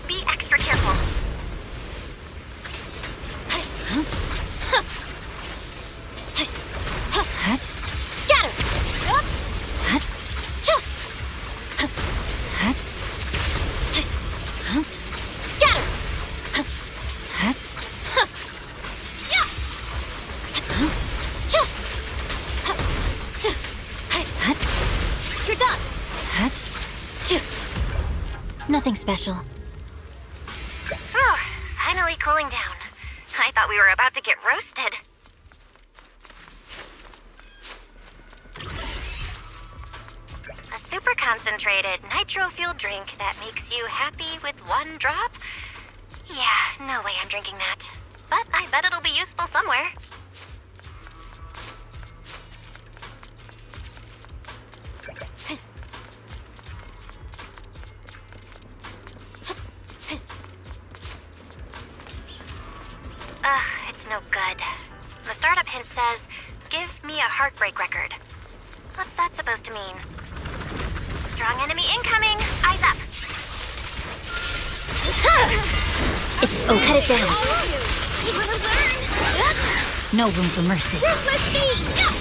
Be extra careful. Scatter! Scatter! You're done! Nothing special. Whew, finally cooling down. I thought we were about to get roasted. A super concentrated nitro-fueled drink that makes you happy with one drop? Yeah, no way I'm drinking that. But I bet it'll be useful somewhere. Ugh, it's no good. The startup hint says, give me a heartbreak record. What's that supposed to mean? Strong enemy incoming! Eyes up! It's oh, cut it down. No room for mercy.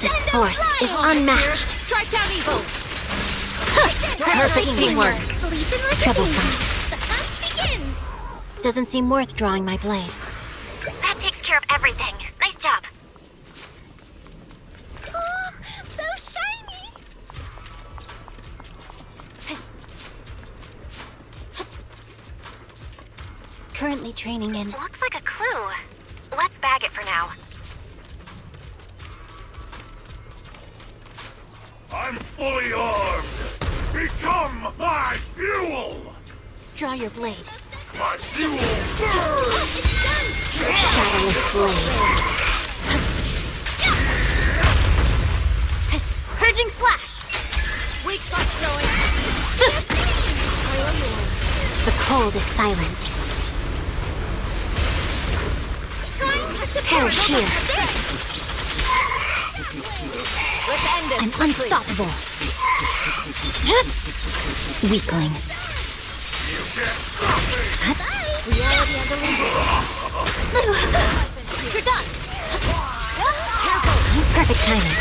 This force is unmatched. Strike down evil. Perfect teamwork. Troublesome. The hunt begins. Doesn't seem worth drawing my blade. That takes care of everything. Nice job. Oh, so shiny. Currently training in. Looks like a clue. Let's bag it for now. I'm fully armed! Become my fuel! Draw your blade. My fuel burns! Shadowless blade. Purging slash. Weak spot showing. The cold is silent. Perish here. I'm unstoppable. Weakling. Reality and illusion. You're done. Careful. Perfect timing.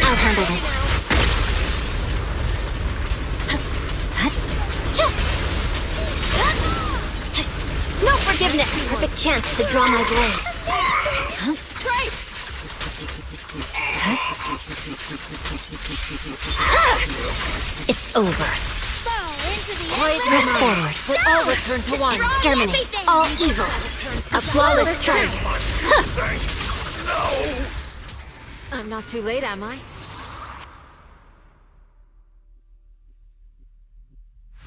I'll handle this. No forgiveness. Perfect chance to draw my blade. It's over. Press forward. We'll all return to one. Exterminate all evil. A flawless strike. I'm not too late, am I?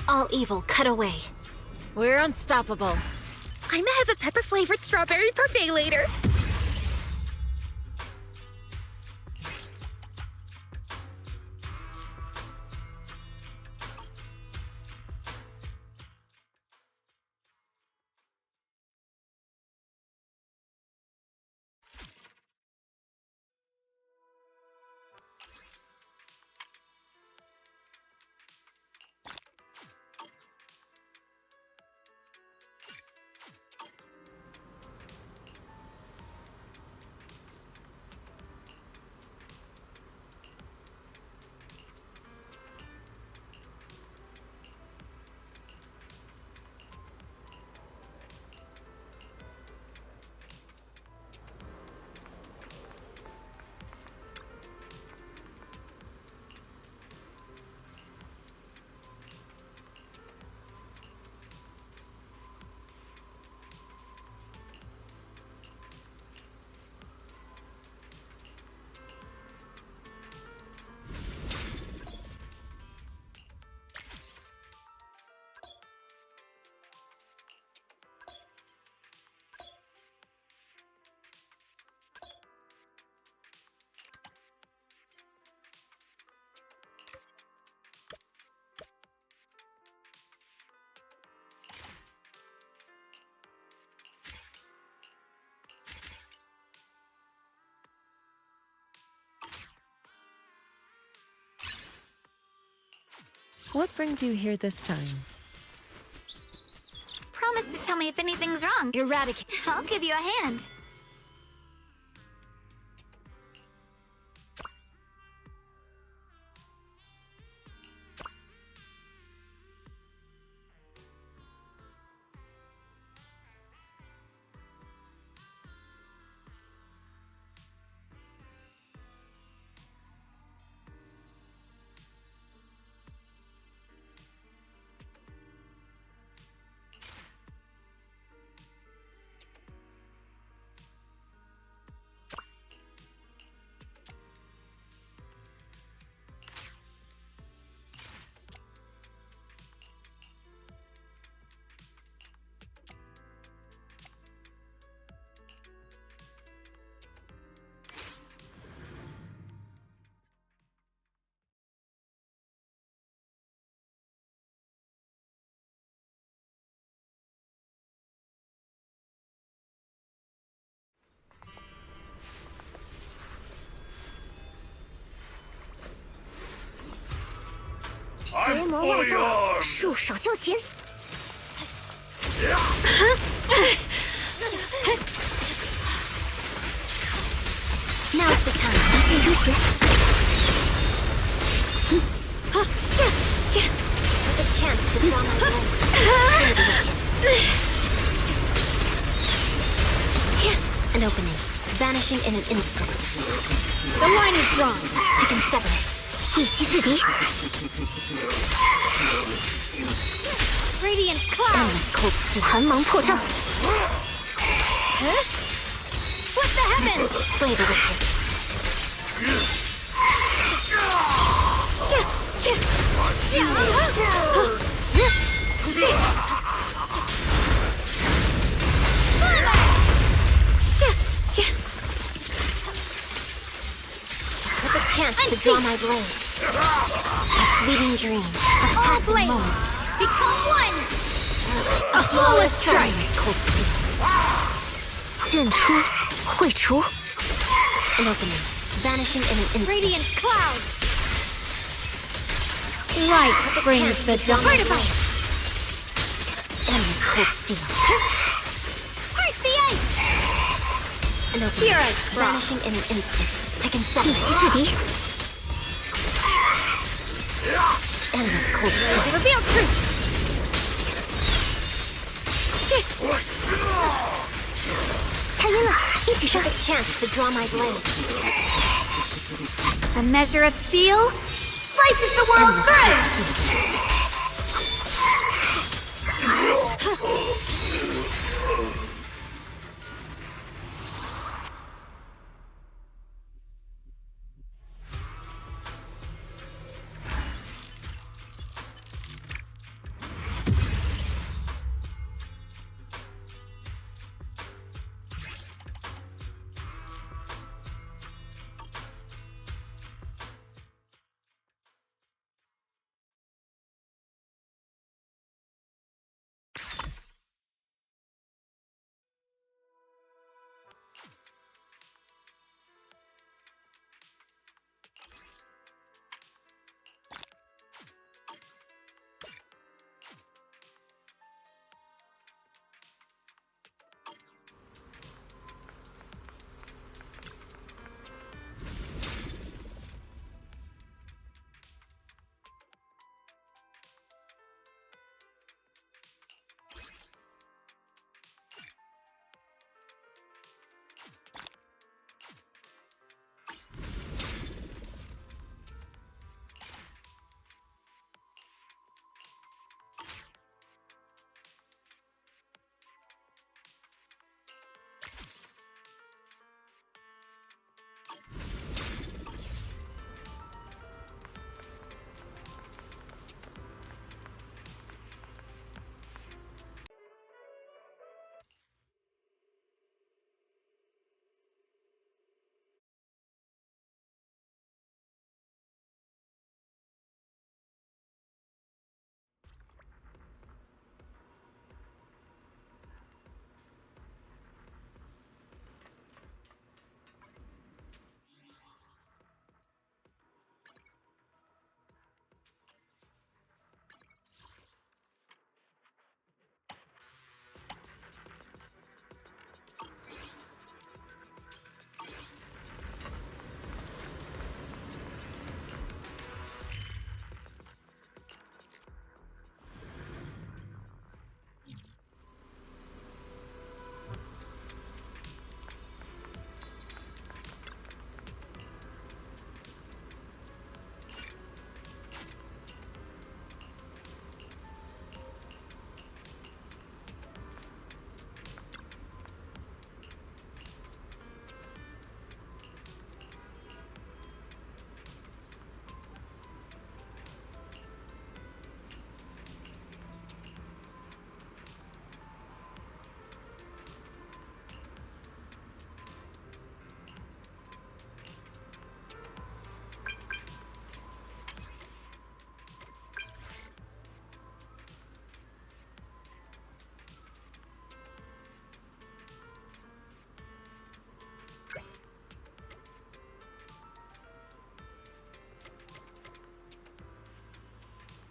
All evil cut away. We're unstoppable. I'm gonna have a pepper-flavored strawberry parfait later. What brings you here this time? Promise to tell me if anything's wrong. Eradicate. I'll give you a hand. I'm fully armed. 束手就擒。Now's the time. 一进出血。是。The chance to draw my blade. An opening, vanishing in an instant. The line is drawn. I can sever it. 一击制敌。Radiant cloud. Endless cold steel. 寒芒破障。Split the heavens. Slay the wicked. With a chance to draw my blade. A fleeting dream. A passing moment. Become one. A flawless strike. Cold steel. 剑出，会除。An opening, vanishing in an instant. Radiant clouds. Light brings the dawn. Fortify! Endless cold steel. Heart the ice! An open Pure door, ice vanishing in an instant. I can sense it. Endless cold steel. Reveal truth! Perfect chance to draw my blade. A measure of steel slices the world Endless through!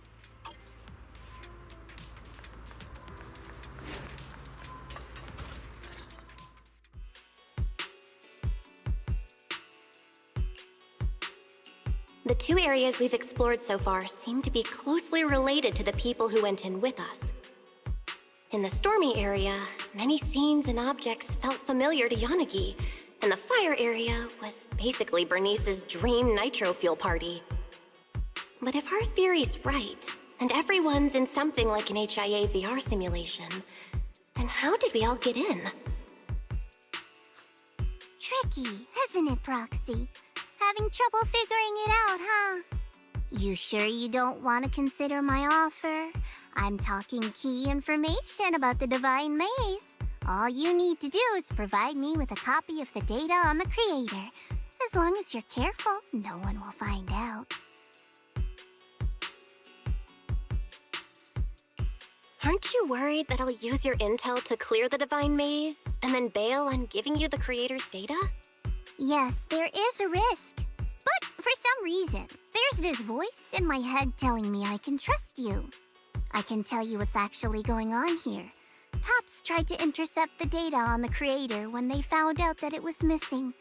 cold steel. The two areas we've explored so far seem to be closely related to the people who went in with us. In the stormy area, many scenes and objects felt familiar to Yanagi, and the fire area was basically Bernice's dream nitro fuel party. But if our theory's right, and everyone's in something like an HIA VR simulation, then how did we all get in? Tricky, isn't it, Proxy? Having trouble figuring it out, huh? You sure you don't want to consider my offer? I'm talking key information about the Divine Maze. All you need to do is provide me with a copy of the data on the creator. As long as you're careful, no one will find out. Aren't you worried that I'll use your intel to clear the Divine Maze, and then bail on giving you the creator's data? Yes, there is a risk. But For some reason, there's this voice in my head telling me I can trust you. I can tell you what's actually going on here. Tops tried to intercept the data on the creator when they found out that it was missing,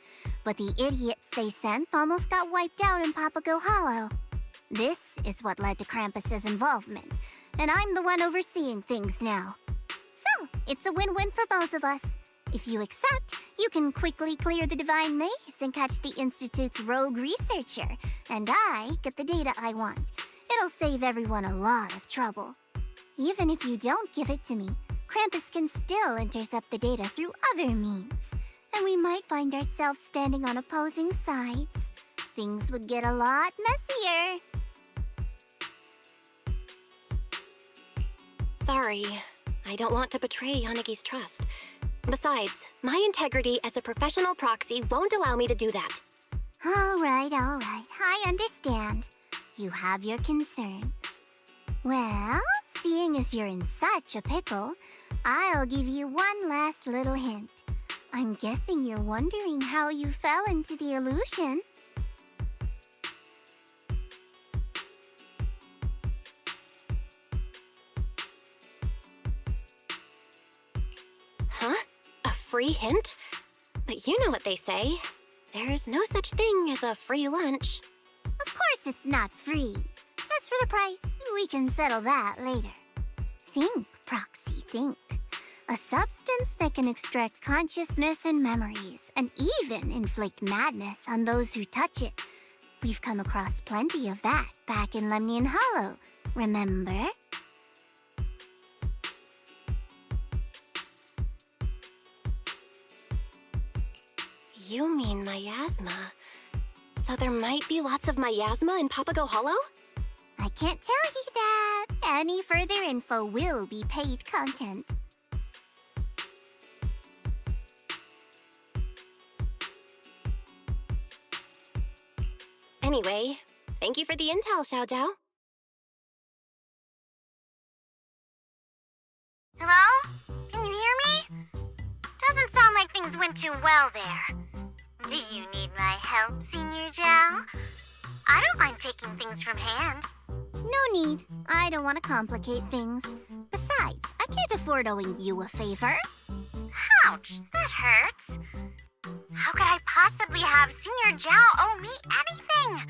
but the idiots they sent almost got wiped out in Papago Hollow. This is what led to Krampus's involvement, and I'm the one overseeing things now. So, it's a win-win for both of us. If you accept, you can quickly clear the Divine Maze and catch the Institute's rogue researcher, and I get the data I want. It'll save everyone a lot of trouble. Even if you don't give it to me, Krampus can still intercept the data through other means, and we might find ourselves standing on opposing sides. Things would get a lot messier. Sorry, I don't want to betray Yanagi's trust. Besides, my integrity as a professional proxy won't allow me to do that. All right, I understand. You have your concerns. Well, seeing as you're in such a pickle, I'll give you one last little hint. I'm guessing you're wondering how you fell into the illusion. Huh? A free hint? But you know what they say. There's no such thing as a free lunch. Of course it's not free. As for the price, we can settle that later. Think, Proxy, think. A substance that can extract consciousness and memories, and even inflict madness on those who touch it. We've come across plenty of that back in Lemnian Hollow, remember? You mean miasma. So there might be lots of miasma in Papago Hollow? I can't tell you that. Any further info will be paid content. Anyway, thank you for the intel, Xiao Zhao. Hello? Can you hear me? Doesn't sound like things went too well there. Do you need my help, Senior Zhao? I don't mind taking things from hand. No need. I don't want to complicate things. Besides, I can't afford owing you a favor. Ouch, that hurts. How could I possibly have Senior Zhao owe me anything?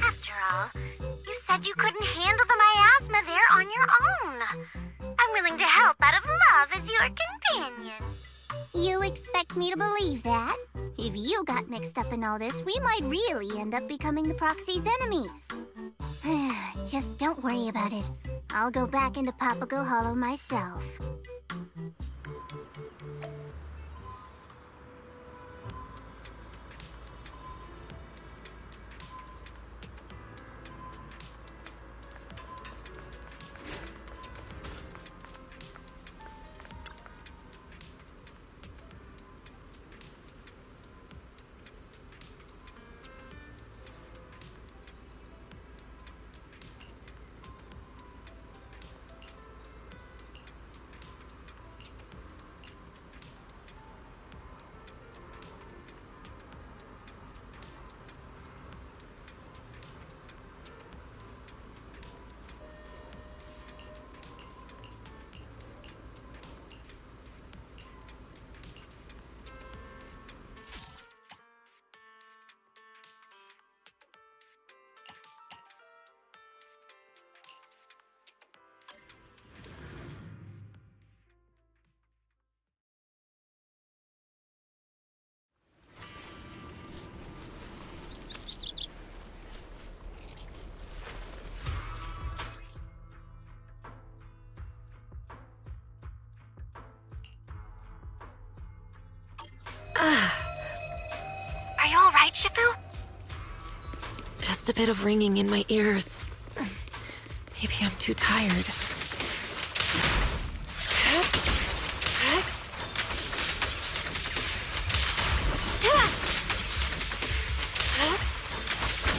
After all, you said you couldn't handle the miasma there on your own. I'm willing to help out of love as your companion. You expect me to believe that? If you got mixed up in all this, we might really end up becoming the Proxy's enemies. Just don't worry about it. I'll go back into Papago Hollow myself. Are you alright, Shifu? Just a bit of ringing in my ears. Maybe I'm too tired.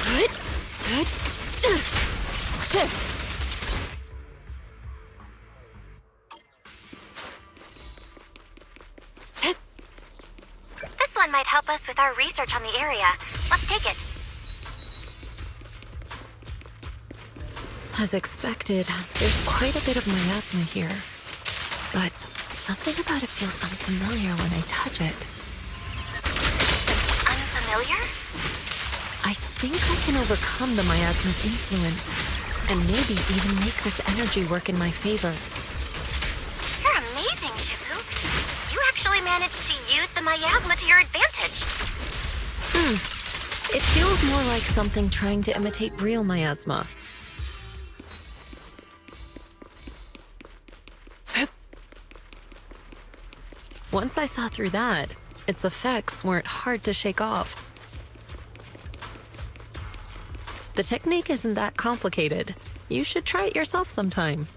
Good. Shift. This one might help us with our research on the area. Let's take it. As expected, there's quite a bit of miasma here. But something about it feels unfamiliar when I touch it. Unfamiliar? I think I can overcome the miasma's influence, and maybe even make this energy work in my favor. You're amazing, Shifu. You actually managed to use the miasma to your advantage. It feels more like something trying to imitate real miasma. Once I saw through that, its effects weren't hard to shake off. The technique isn't that complicated. You should try it yourself sometime.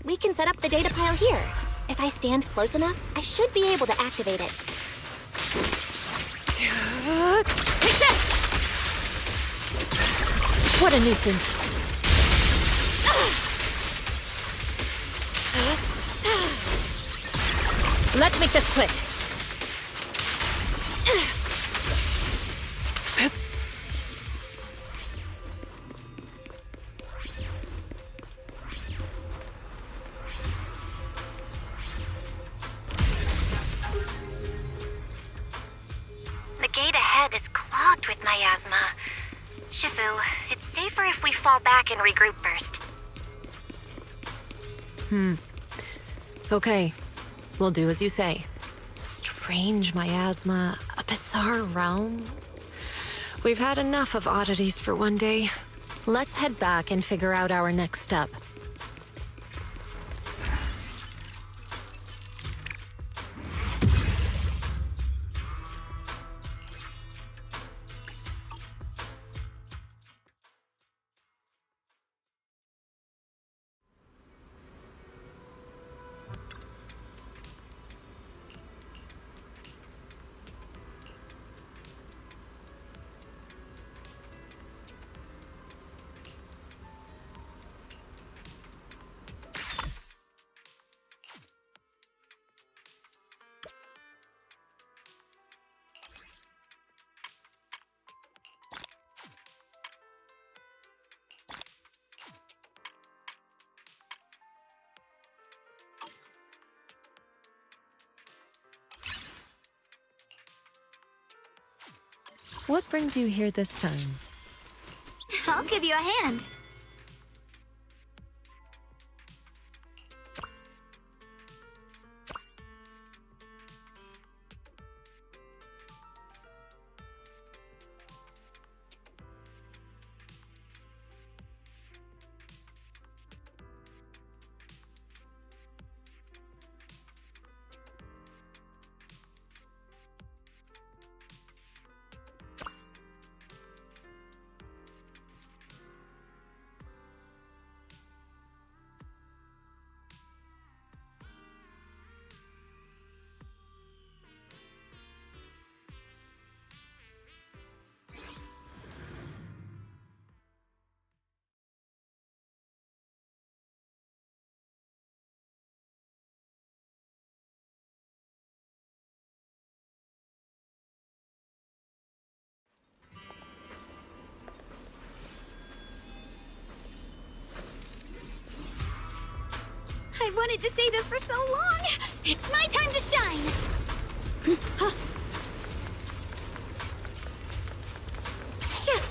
We can set up the data pile here. If I stand close enough, I should be able to activate it. Take that! What a nuisance. Let's make this quick. The gate ahead is clogged with miasma. Shifu, it's safer if we fall back and regroup first. Okay, we'll do as you say. Strange miasma, a bizarre realm. We've had enough of oddities for one day. Let's head back and figure out our next step. What brings you here this time? I'll give you a hand. I've wanted to say this for so long. It's my time to shine.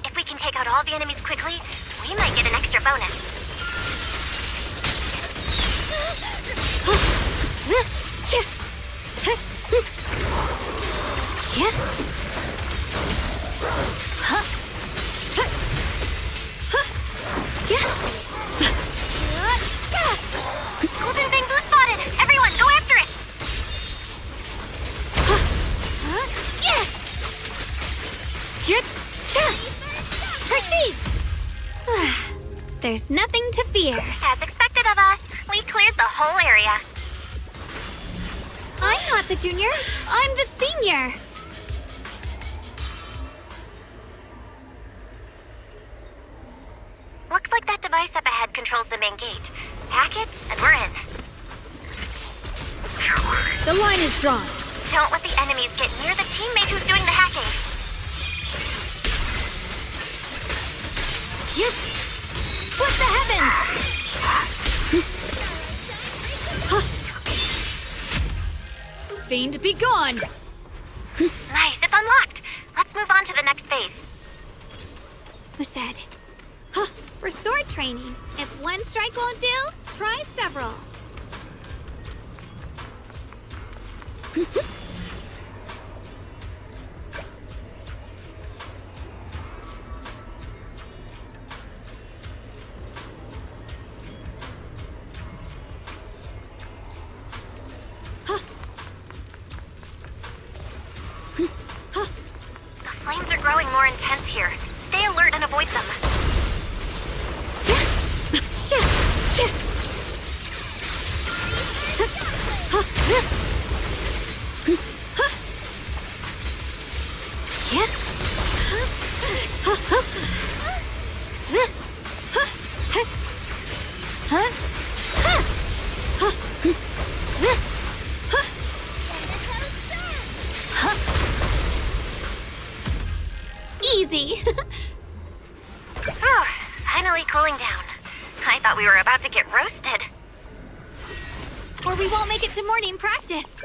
If we can take out all the enemies quickly, we might get an extra bonus. Golden Thing Blue spotted! Everyone, go after it! Proceed! There's nothing to fear. As expected of us, we cleared the whole area. I'm not the junior. I'm the senior. Looks like that device up ahead controls the main gate. Hack it, and we're in. The line is drawn. Don't let the enemies get near the teammate who's doing the hacking. Yep. Split the heavens! Fiend be gone! Nice, it's unlocked. Let's move on to the next phase. Who said? For sword training, if one strike won't do, try several. The flames are growing more intense here. Stay alert and avoid them. Easy! Oh, finally cooling down. I thought we were about to get roasted. Or we won't make it to morning practice.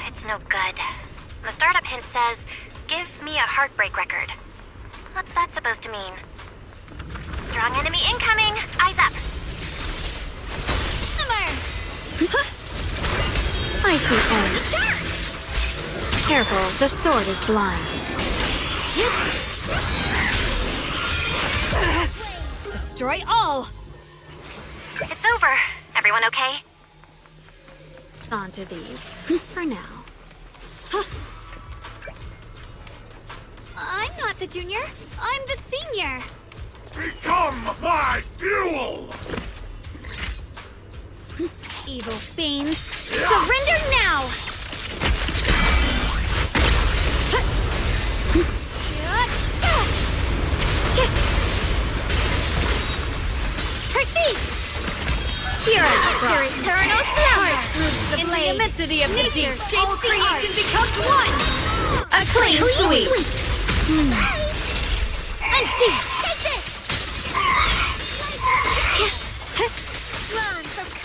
It's no good. The startup hint says, give me a heartbreak record. What's that supposed to mean? Strong enemy incoming! Eyes up! I see edge. Careful, the sword is blind. Destroy all! It's over. Everyone okay? Onto these, for now. I'm not the junior, I'm the senior! Become my fuel! Evil fiends, surrender now! Perceive! Your eternal power! In the immensity of nature, all creation becomes one! A clean sweep! Unsheath! Take this!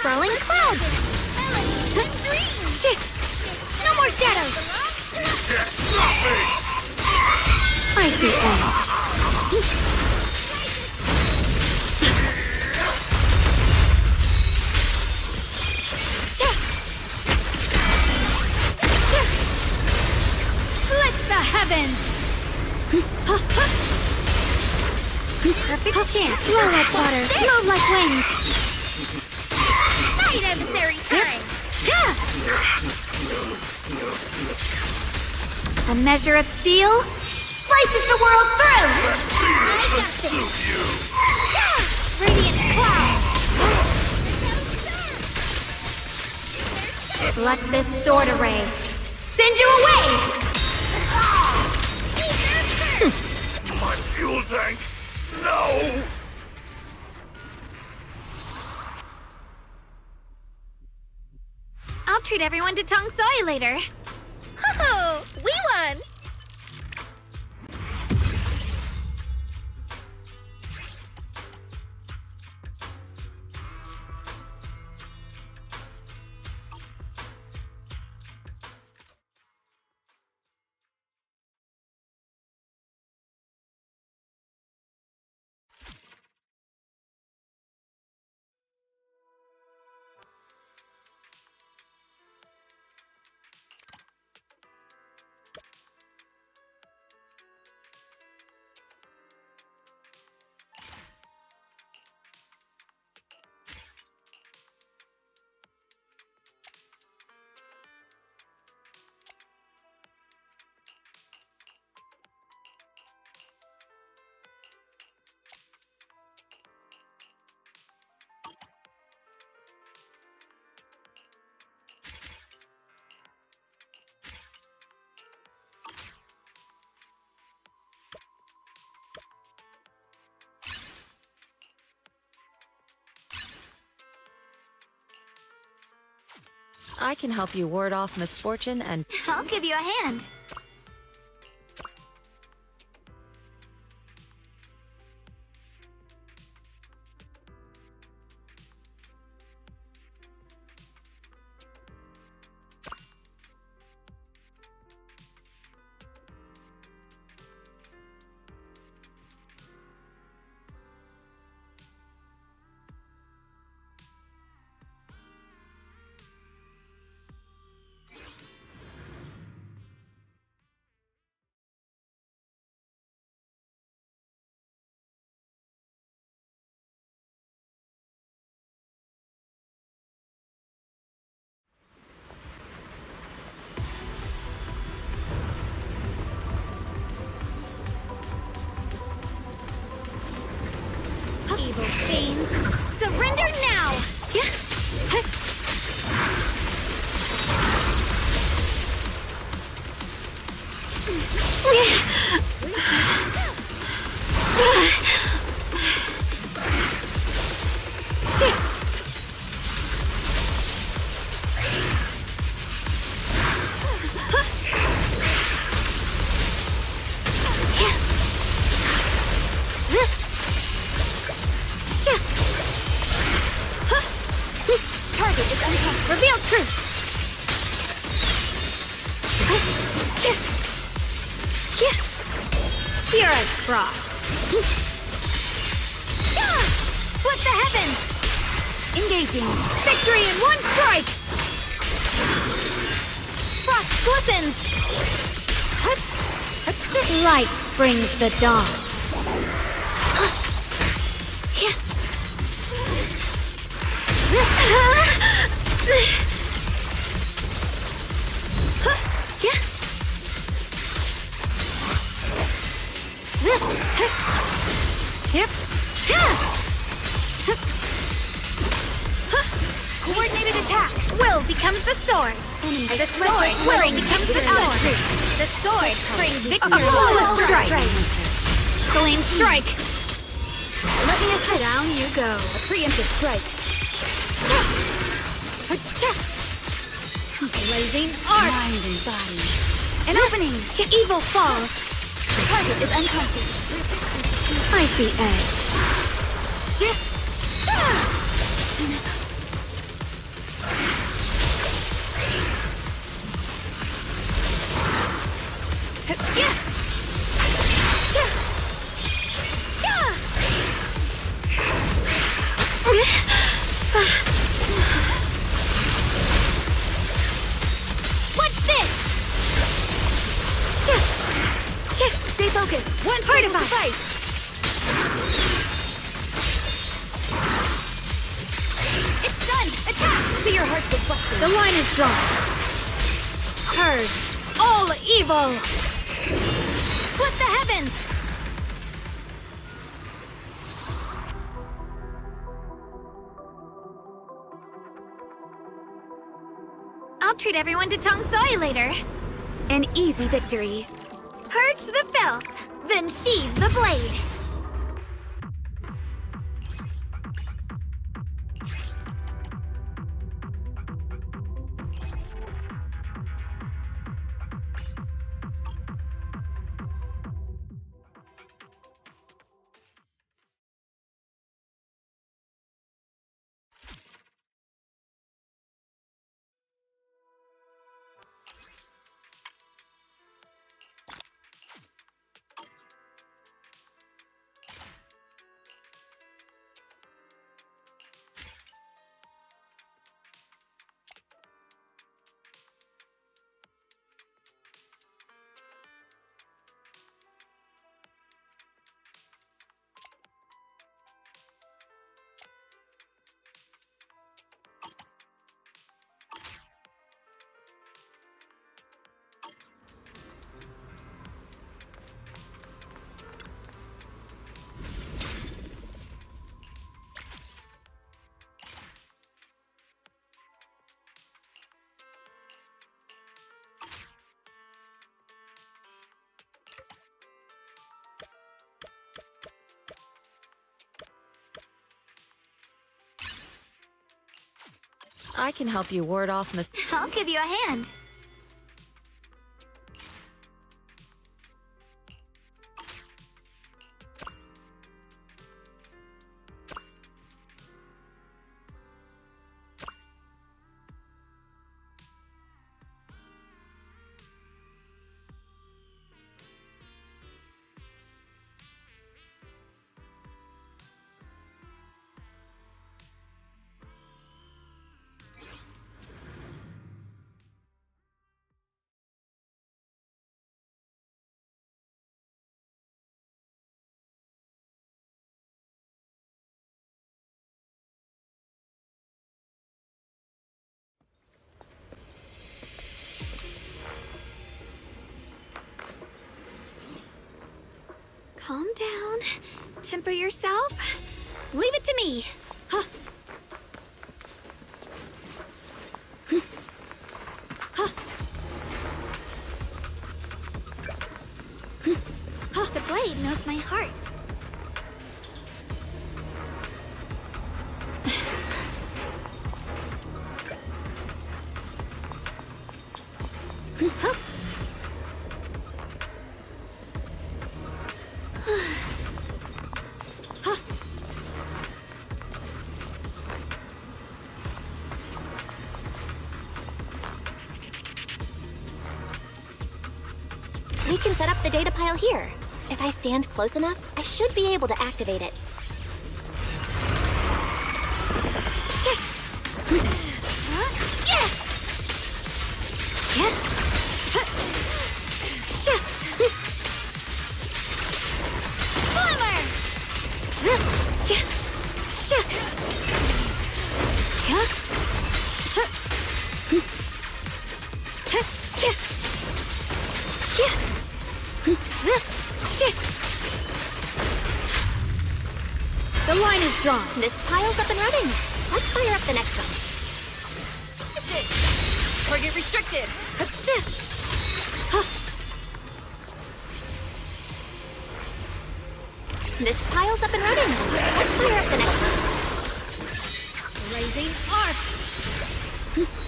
Swirling clouds! No more shadows! I see edge. Split the heavens! Perfect chance. Flow like water, flow like wind. Night adversary time! A measure of steel slices the world through! I got this! Radiant cloud! Let this sword array send you away! My fuel tank? No! I'll treat everyone to Tong Soy later. Oh, we won! I can help you ward off misfortune and... I'll give you a hand. Evil fiends, surrender now! Yes! Target is unconscious. Reveal truth! You're a fraud. What the heavens! Engaging. Victory in one strike! Frost glistens! Light brings the dawn. Coordinated attack. Will becomes the sword. The sword will becomes the sword. The sword brings victory. Strike. Flame strike. Let me attack. Down you go. A preemptive strike. Blazing arc. Mind and body. An opening. Evil falls. Target is unconscious. Icy edge. Shift. What's this? Stay focused. One part of the fight. It's done. Attack. See your heart's reflection. The line is drawn. Purge all evil. What the heavens? I'll treat everyone to tong soy later. An easy victory. Purge the filth, then sheathe the blade. I can help you ward off I'll give you a hand. Calm down. Temper yourself. Leave it to me. Huh. Huh. Huh. The blade knows my heart. Huh. We can set up the data pile here. If I stand close enough, I should be able to activate it. The line is drawn. This pile's up and running. Let's fire up the next one. Target restricted. This pile's up and running. Let's fire up the next one. Raising arc.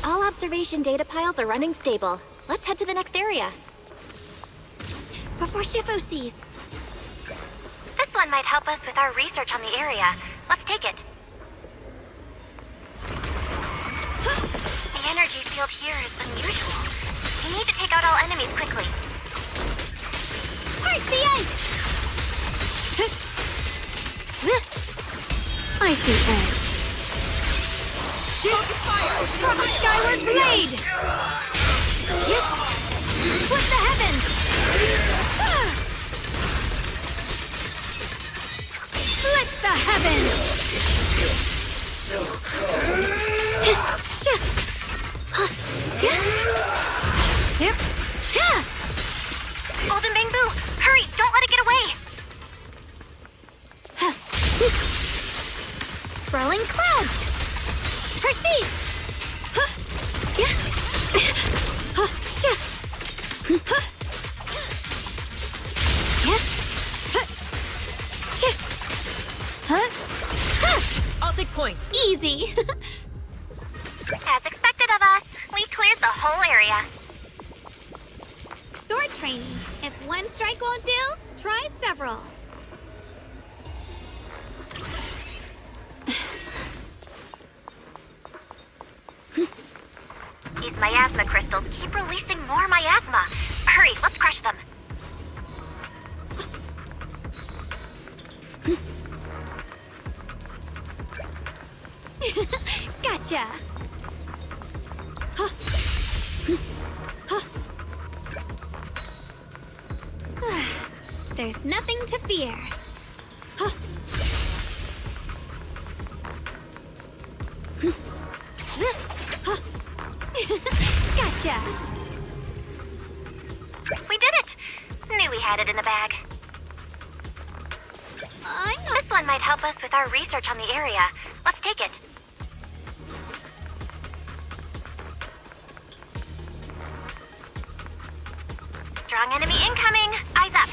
All observation data piles are running stable. Let's head to the next area. Before Shifu sees. This one might help us with our research on the area. Let's take it. The energy field here is unusual. We need to take out all enemies quickly. First the ice! Icy edge. Focus fire! From a skyward blade! Split the heavens! Split the heavens! Yep. Golden Bamboo! Hurry! Don't let it get away! Swirling clouds! Perceive! I'll take point. Easy! As expected of us, we cleared the whole area. Sword training. If one strike won't do, try several. These miasma crystals keep releasing more miasma. Hurry, let's crush them. Gotcha! There's nothing to fear. Gotcha! We did it! Knew we had it in the bag. I'm not. This one might help us with our research on the area. Let's take it. Strong enemy incoming! Eyes up!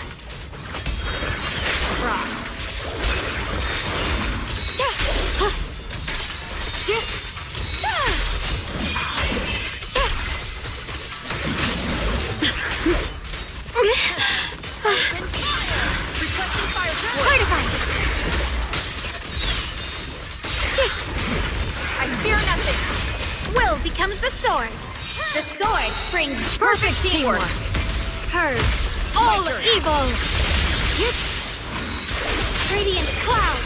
becomes the sword. The sword brings perfect teamwork. Purge all evil. Radiant cloud.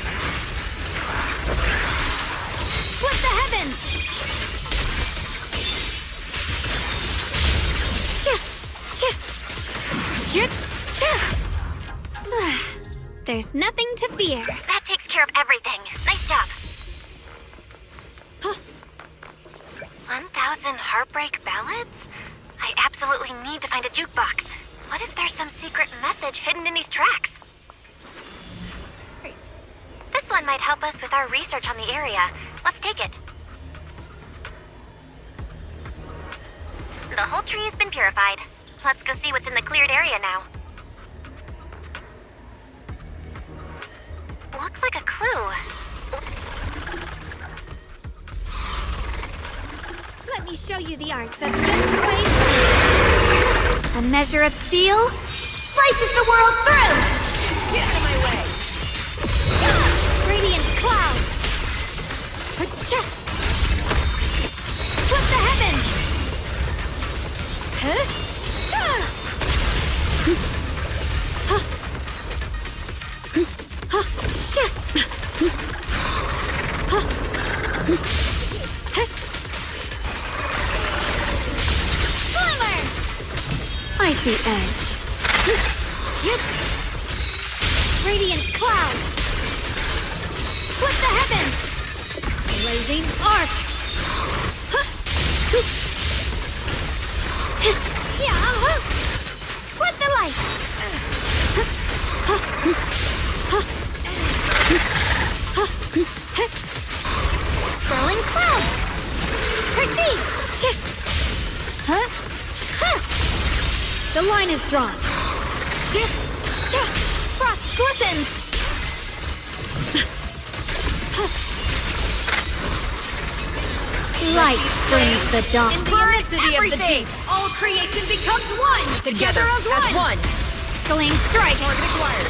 Split the heavens. There's nothing to fear. That takes care of everything. Nice job. 1,000 heartbreak ballads? I absolutely need to find a jukebox. What if there's some secret message hidden in these tracks? Great. This one might help us with our research on the area. Let's take it. The whole tree has been purified. Let's go see what's in the cleared area now. Looks like a clue. Let me show you the arts of hidden ways. A measure of steel slices the world through. Get out of my way. Radiant clouds. Split the heavens. Icy edge. Radiant cloud. Split the heavens. Blazing arc. Split the light. Swirling clouds. Proceed. The line is drawn. Frost glistens. Light brings the dawn. In the immensity of the deep, all creation becomes one. together as one. Flame strike. Target acquired.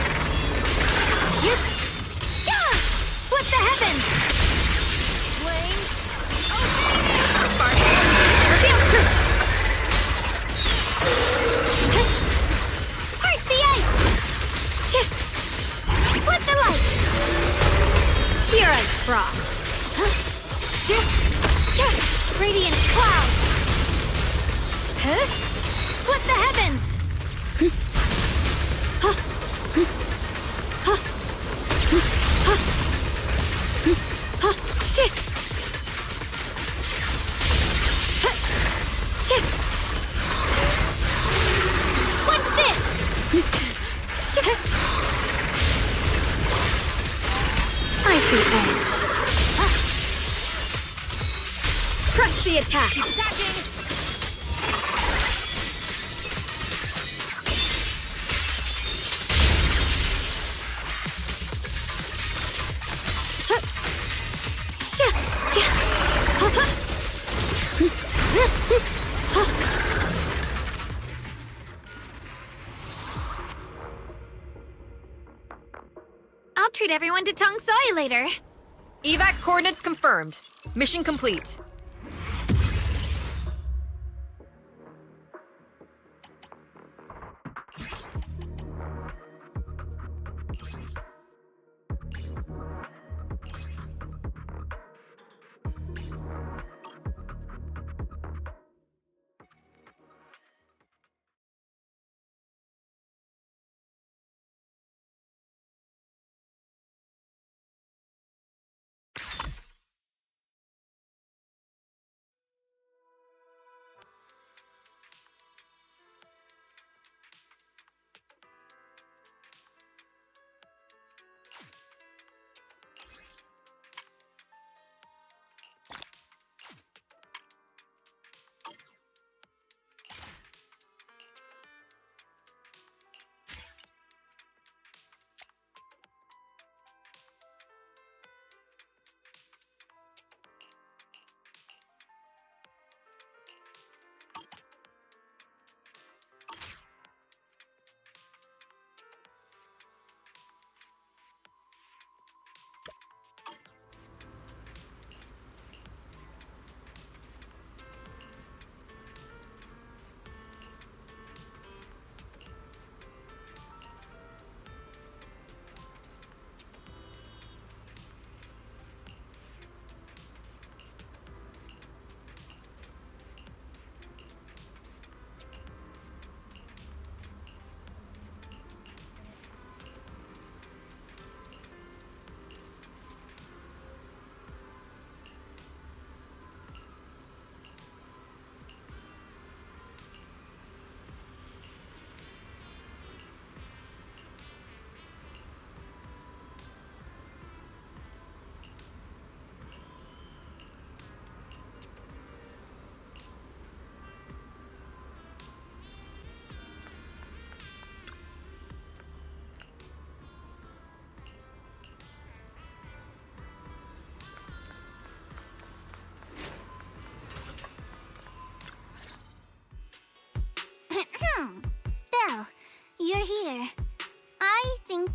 Split the heavens. Flames. Heart the ice. Split the light. Pure as frost. Radiant cloud. Split the heavens. What's this? Icy edge. Crush the attack. Attacking. I'll treat everyone to Tong Soy later. Evac coordinates confirmed. Mission complete.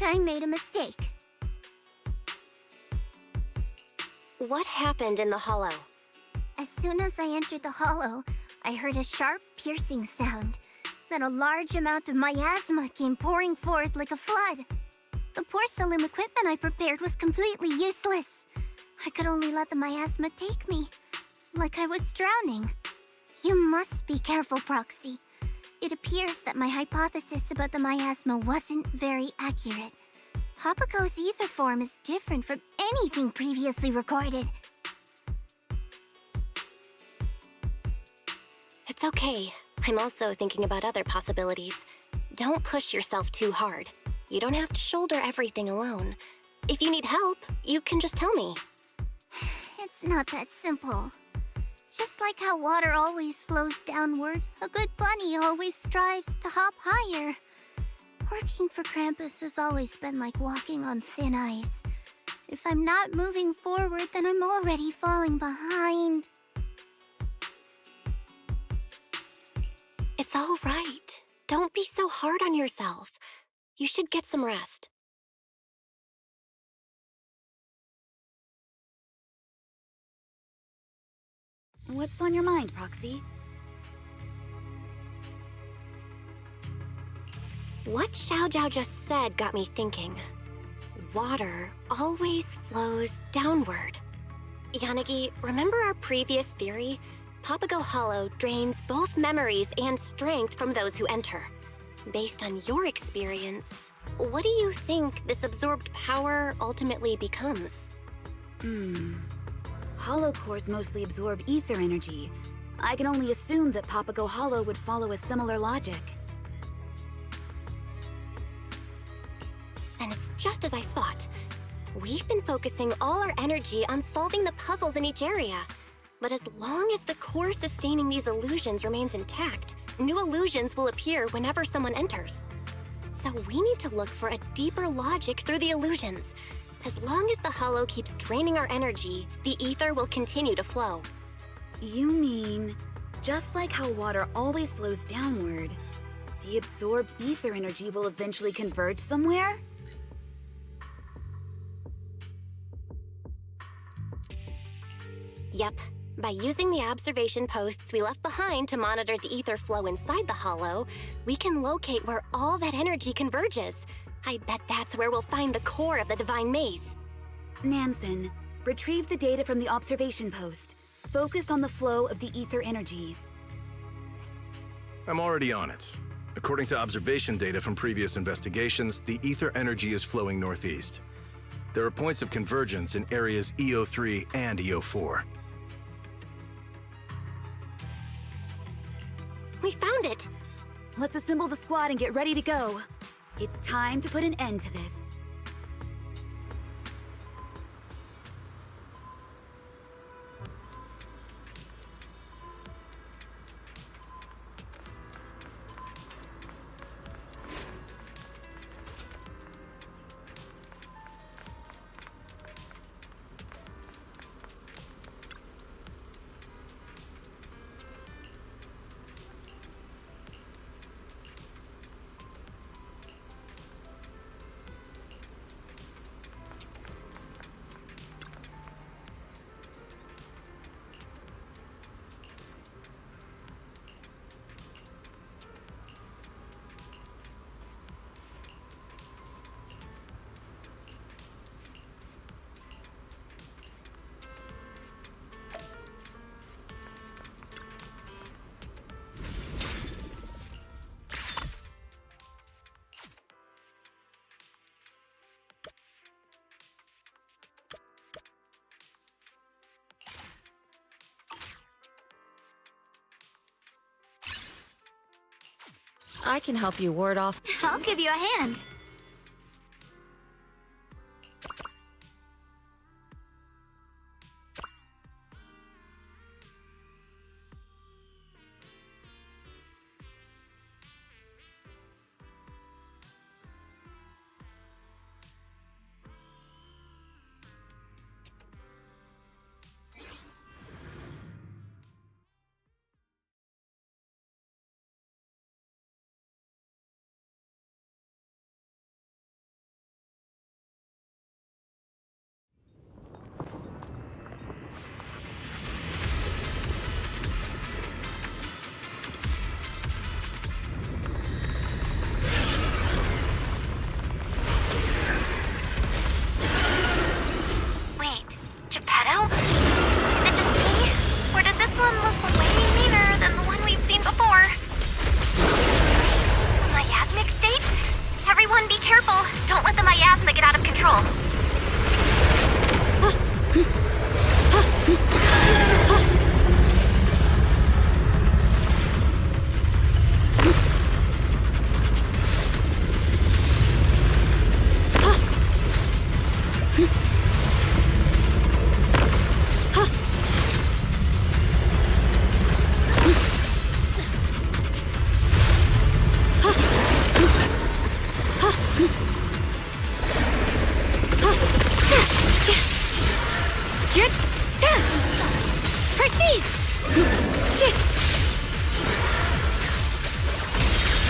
I made a mistake. What happened in the hollow? As soon as I entered the hollow, I heard a sharp, piercing sound. Then a large amount of miasma came pouring forth like a flood. The porcelain equipment I prepared was completely useless. I could only let the miasma take me, like I was drowning. You must be careful, Proxy. It appears that my hypothesis about the miasma wasn't very accurate. Papago's ether form is different from anything previously recorded. It's okay. I'm also thinking about other possibilities. Don't push yourself too hard. You don't have to shoulder everything alone. If you need help, you can just tell me. It's not that simple. Just like how water always flows downward, a good bunny always strives to hop higher. Working for Krampus has always been like walking on thin ice. If I'm not moving forward, then I'm already falling behind. It's all right. Don't be so hard on yourself. You should get some rest. What's on your mind, Proxy? What Xiaojiao just said got me thinking. Water always flows downward. Yanagi, remember our previous theory? Papago Hollow drains both memories and strength from those who enter. Based on your experience, what do you think this absorbed power ultimately becomes? Hollow cores mostly absorb ether energy. I can only assume that Papago Hollow would follow a similar logic. Then it's just as I thought. We've been focusing all our energy on solving the puzzles in each area. But as long as the core sustaining these illusions remains intact, new illusions will appear whenever someone enters. So we need to look for a deeper logic through the illusions. As long as the hollow keeps draining our energy, the ether will continue to flow. You mean, just like how water always flows downward, the absorbed ether energy will eventually converge somewhere? Yep. By using the observation posts we left behind to monitor the ether flow inside the hollow, we can locate where all that energy converges. I bet that's where we'll find the core of the Divine Maze. Nansen, retrieve the data from the observation post. Focus on the flow of the ether energy. I'm already on it. According to observation data from previous investigations, the ether energy is flowing northeast. There are points of convergence in areas EO3 and EO4. We found it! Let's assemble the squad and get ready to go. It's time to put an end to this. I can help you ward off. I'll give you a hand.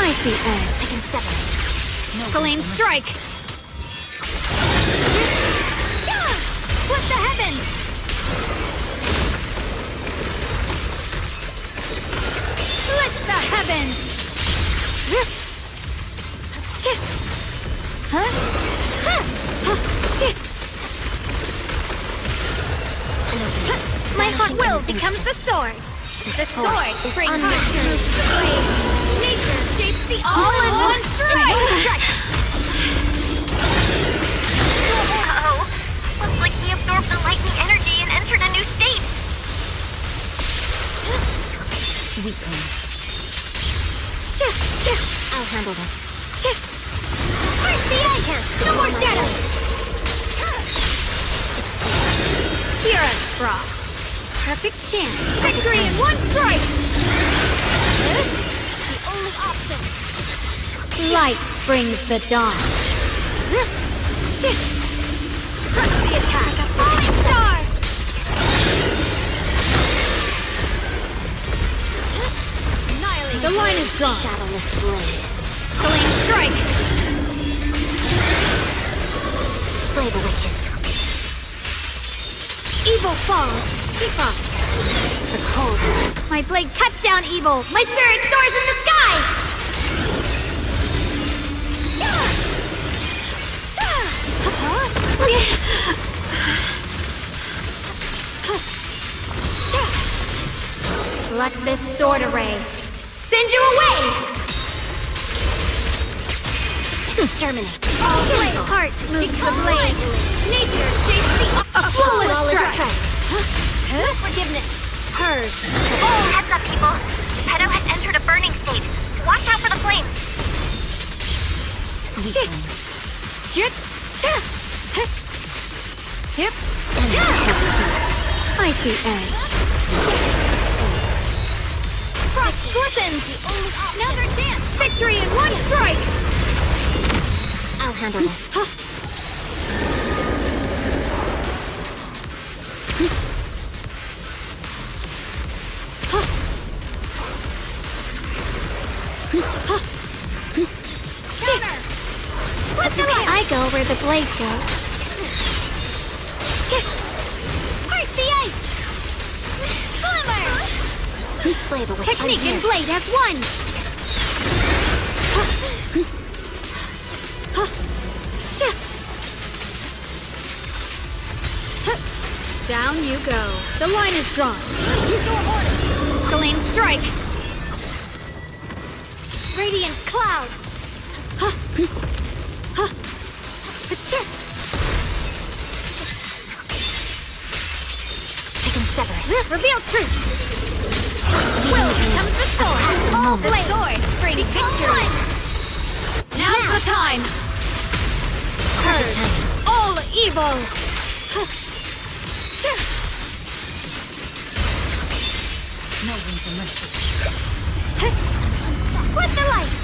I see edge. I can separate. Flame strike! Split the heavens! Split the heavens! Huh? My hot will becomes the sword. The sword brings victory. Nature shapes the all-in-one strike! Uh-oh. Looks like he absorbed the lightning energy and entered a new state. Weakling. I'll handle this. First the edge! No more shadow! Hear us, Frost. Perfect chance. Victory in one strike! The only option. Light brings the dawn. Crush the attack! Like a falling star! Annihilate. The line is gone. Shadowless blade. Flame strike! Slay the wicked. Evil falls. Keep up. The cold. My blade cuts down evil. My spirit soars in the sky! Let this sword array send you away! Exterminate. All flame heart moves the blade. Nature shapes the flawless strike. Forgiveness. Hers. Heads up, people. Pedo has entered a burning state. Watch out for the flames. Shit. Hip. Hip. I see edge. Frost glistens. Another chance. Victory in one strike. I'll handle this. I go where the blade goes. Heart the ice! Glimmer! Slay the wicked. Technique and blade as one! Down you go. The line is drawn. Flame strike! Radiant clouds! I can sever it. Reveal truth! Will becomes the sword! All blade! Sword brings victory! Now's the time! Purge all evil! No room for mercy. With the light!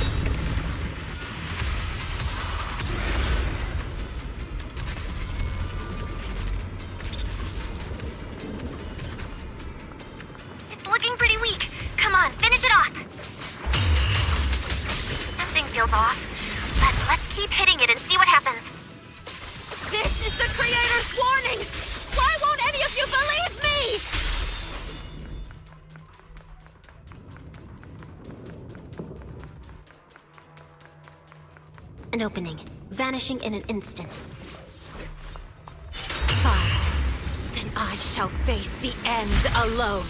It's looking pretty weak. Come on, finish it off. Something feels off. But let's keep hitting it and see what happens. This is the Creator's warning! Why won't any of you believe me? An opening, vanishing in an instant. Fine. Then I shall face the end alone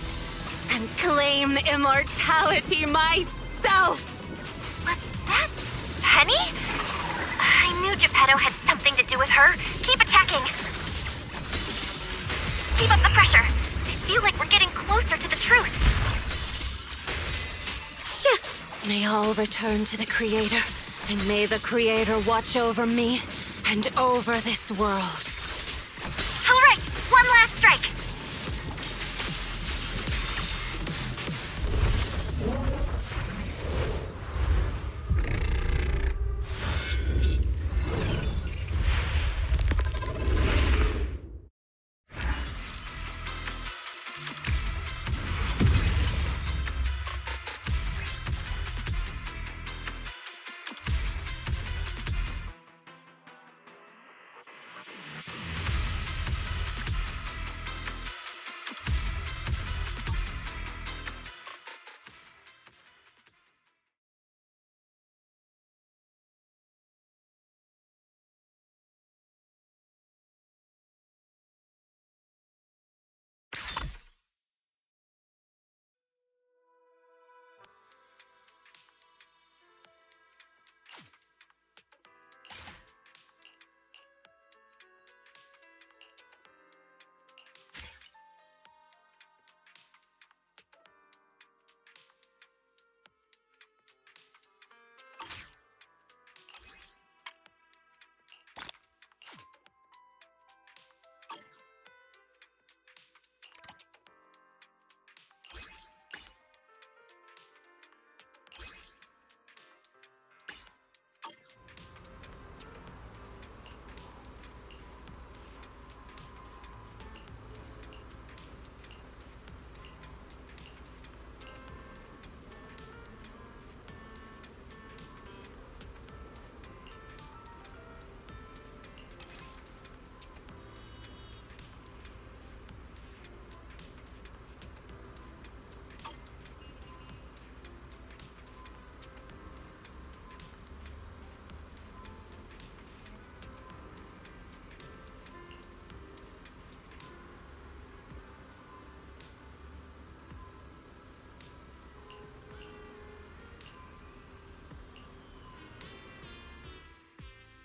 and claim immortality myself! Was that Penny? I knew Geppetto had something to do with her. Keep attacking. Keep up the pressure. I feel like we're getting closer to the truth. May all return to the Creator, and may the Creator watch over me and over this world. All right, one last strike.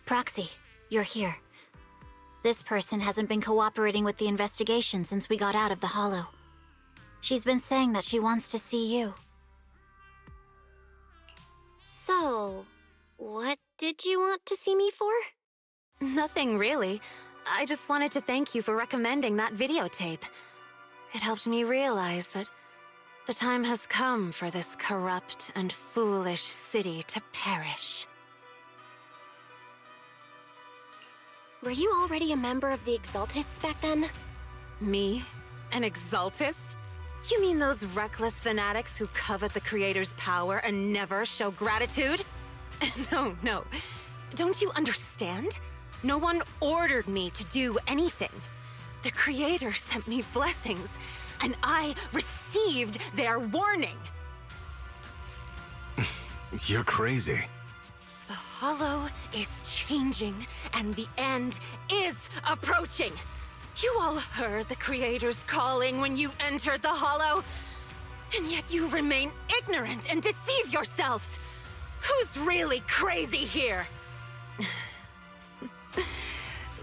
Proxy, you're here. This person hasn't been cooperating with the investigation since we got out of the Hollow. She's been saying that she wants to see you. So, what did you want to see me for? Nothing really. I just wanted to thank you for recommending that videotape. It helped me realize that the time has come for this corrupt and foolish city to perish. Were you already a member of the Exaltists back then? Me? An Exaltist? You mean those reckless fanatics who covet the Creator's power and never show gratitude? No. Don't you understand? No one ordered me to do anything. The Creator sent me blessings, and I received their warning. You're crazy. The Hollow is changing, and the end is approaching. You all heard the Creator's calling when you entered the Hollow, and yet you remain ignorant and deceive yourselves. Who's really crazy here?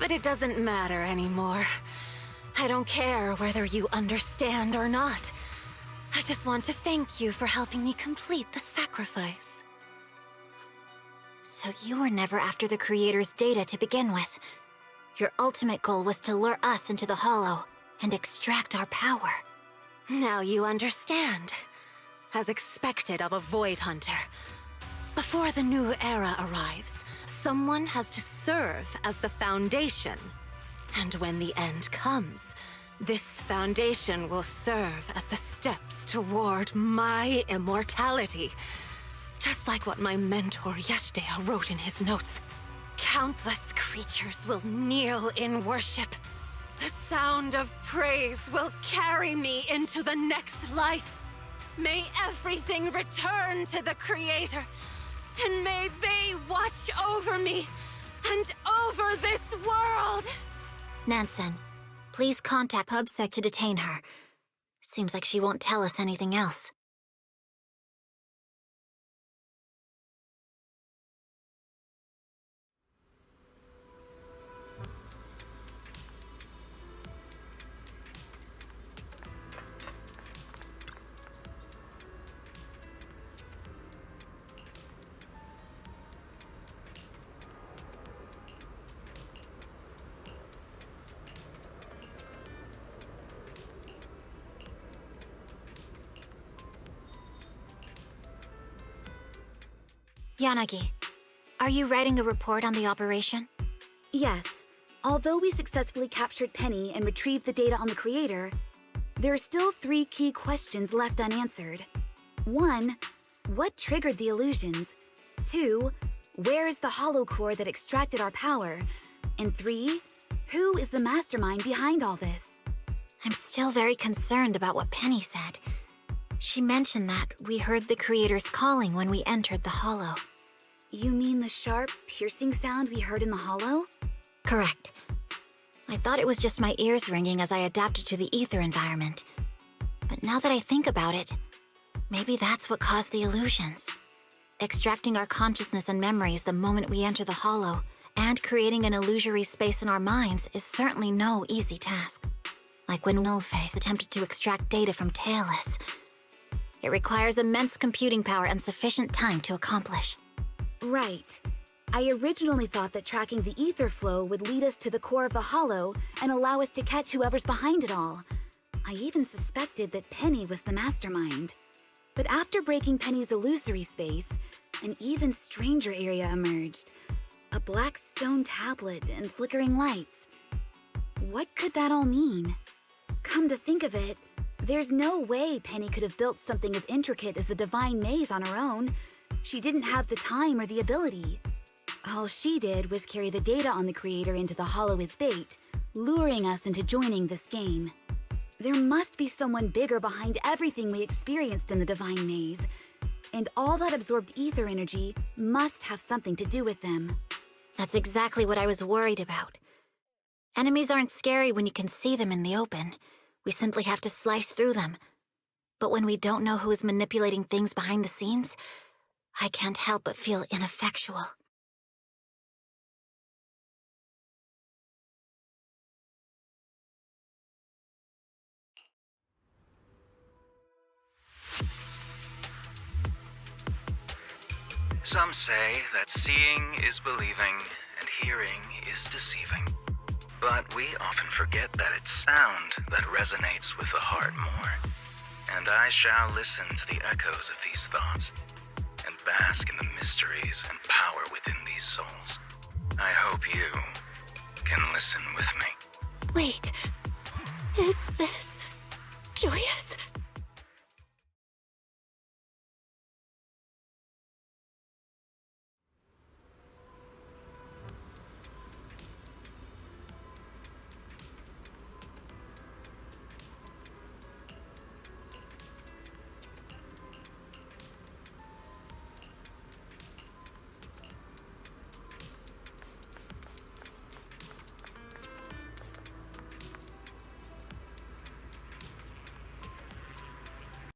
But it doesn't matter anymore. I don't care whether you understand or not. I just want to thank you for helping me complete the sacrifice. So you were never after the Creator's data to begin with. Your ultimate goal was to lure us into the Hollow and extract our power. Now you understand. As expected of a Void Hunter. Before the new era arrives, someone has to serve as the Foundation. And when the end comes, this Foundation will serve as the steps toward my immortality. Just like what my mentor Yeshdea wrote in his notes. Countless creatures will kneel in worship. The sound of praise will carry me into the next life. May everything return to the Creator, and may they watch over me and over this world. Nansen, please contact PubSec to detain her. Seems like she won't tell us anything else. Yanagi, are you writing a report on the operation? Yes. Although we successfully captured Penny and retrieved the data on the creator, there are still 3 key questions left unanswered. 1. What triggered the illusions? 2. Where is the hollow core that extracted our power? And 3. Who is the mastermind behind all this? I'm still very concerned about what Penny said. She mentioned that we heard the creator's calling when we entered the hollow. You mean the sharp, piercing sound we heard in the hollow? Correct. I thought it was just my ears ringing as I adapted to the ether environment. But now that I think about it, maybe that's what caused the illusions. Extracting our consciousness and memories the moment we enter the hollow, and creating an illusory space in our minds is certainly no easy task. Like when Nullface attempted to extract data from Tailless. It requires immense computing power and sufficient time to accomplish. Right. I originally thought that tracking the ether flow would lead us to the core of the hollow and allow us to catch whoever's behind it all. I even suspected that Penny was the mastermind. But after breaking Penny's illusory space, an even stranger area emerged. A black stone tablet and flickering lights. What could that all mean? Come to think of it, there's no way Penny could have built something as intricate as the Divine Maze on her own. She didn't have the time or the ability. All she did was carry the data on the creator into the hollow as bait, luring us into joining this game. There must be someone bigger behind everything we experienced in the Divine Maze, and all that absorbed ether energy must have something to do with them. That's exactly what I was worried about. Enemies aren't scary when you can see them in the open. We simply have to slice through them. But when we don't know who is manipulating things behind the scenes, I can't help but feel ineffectual. Some say that seeing is believing and hearing is deceiving. But we often forget that it's sound that resonates with the heart more. And I shall listen to the echoes of these thoughts and bask in the mysteries and power within these souls. I hope you can listen with me. Wait, is this joyous?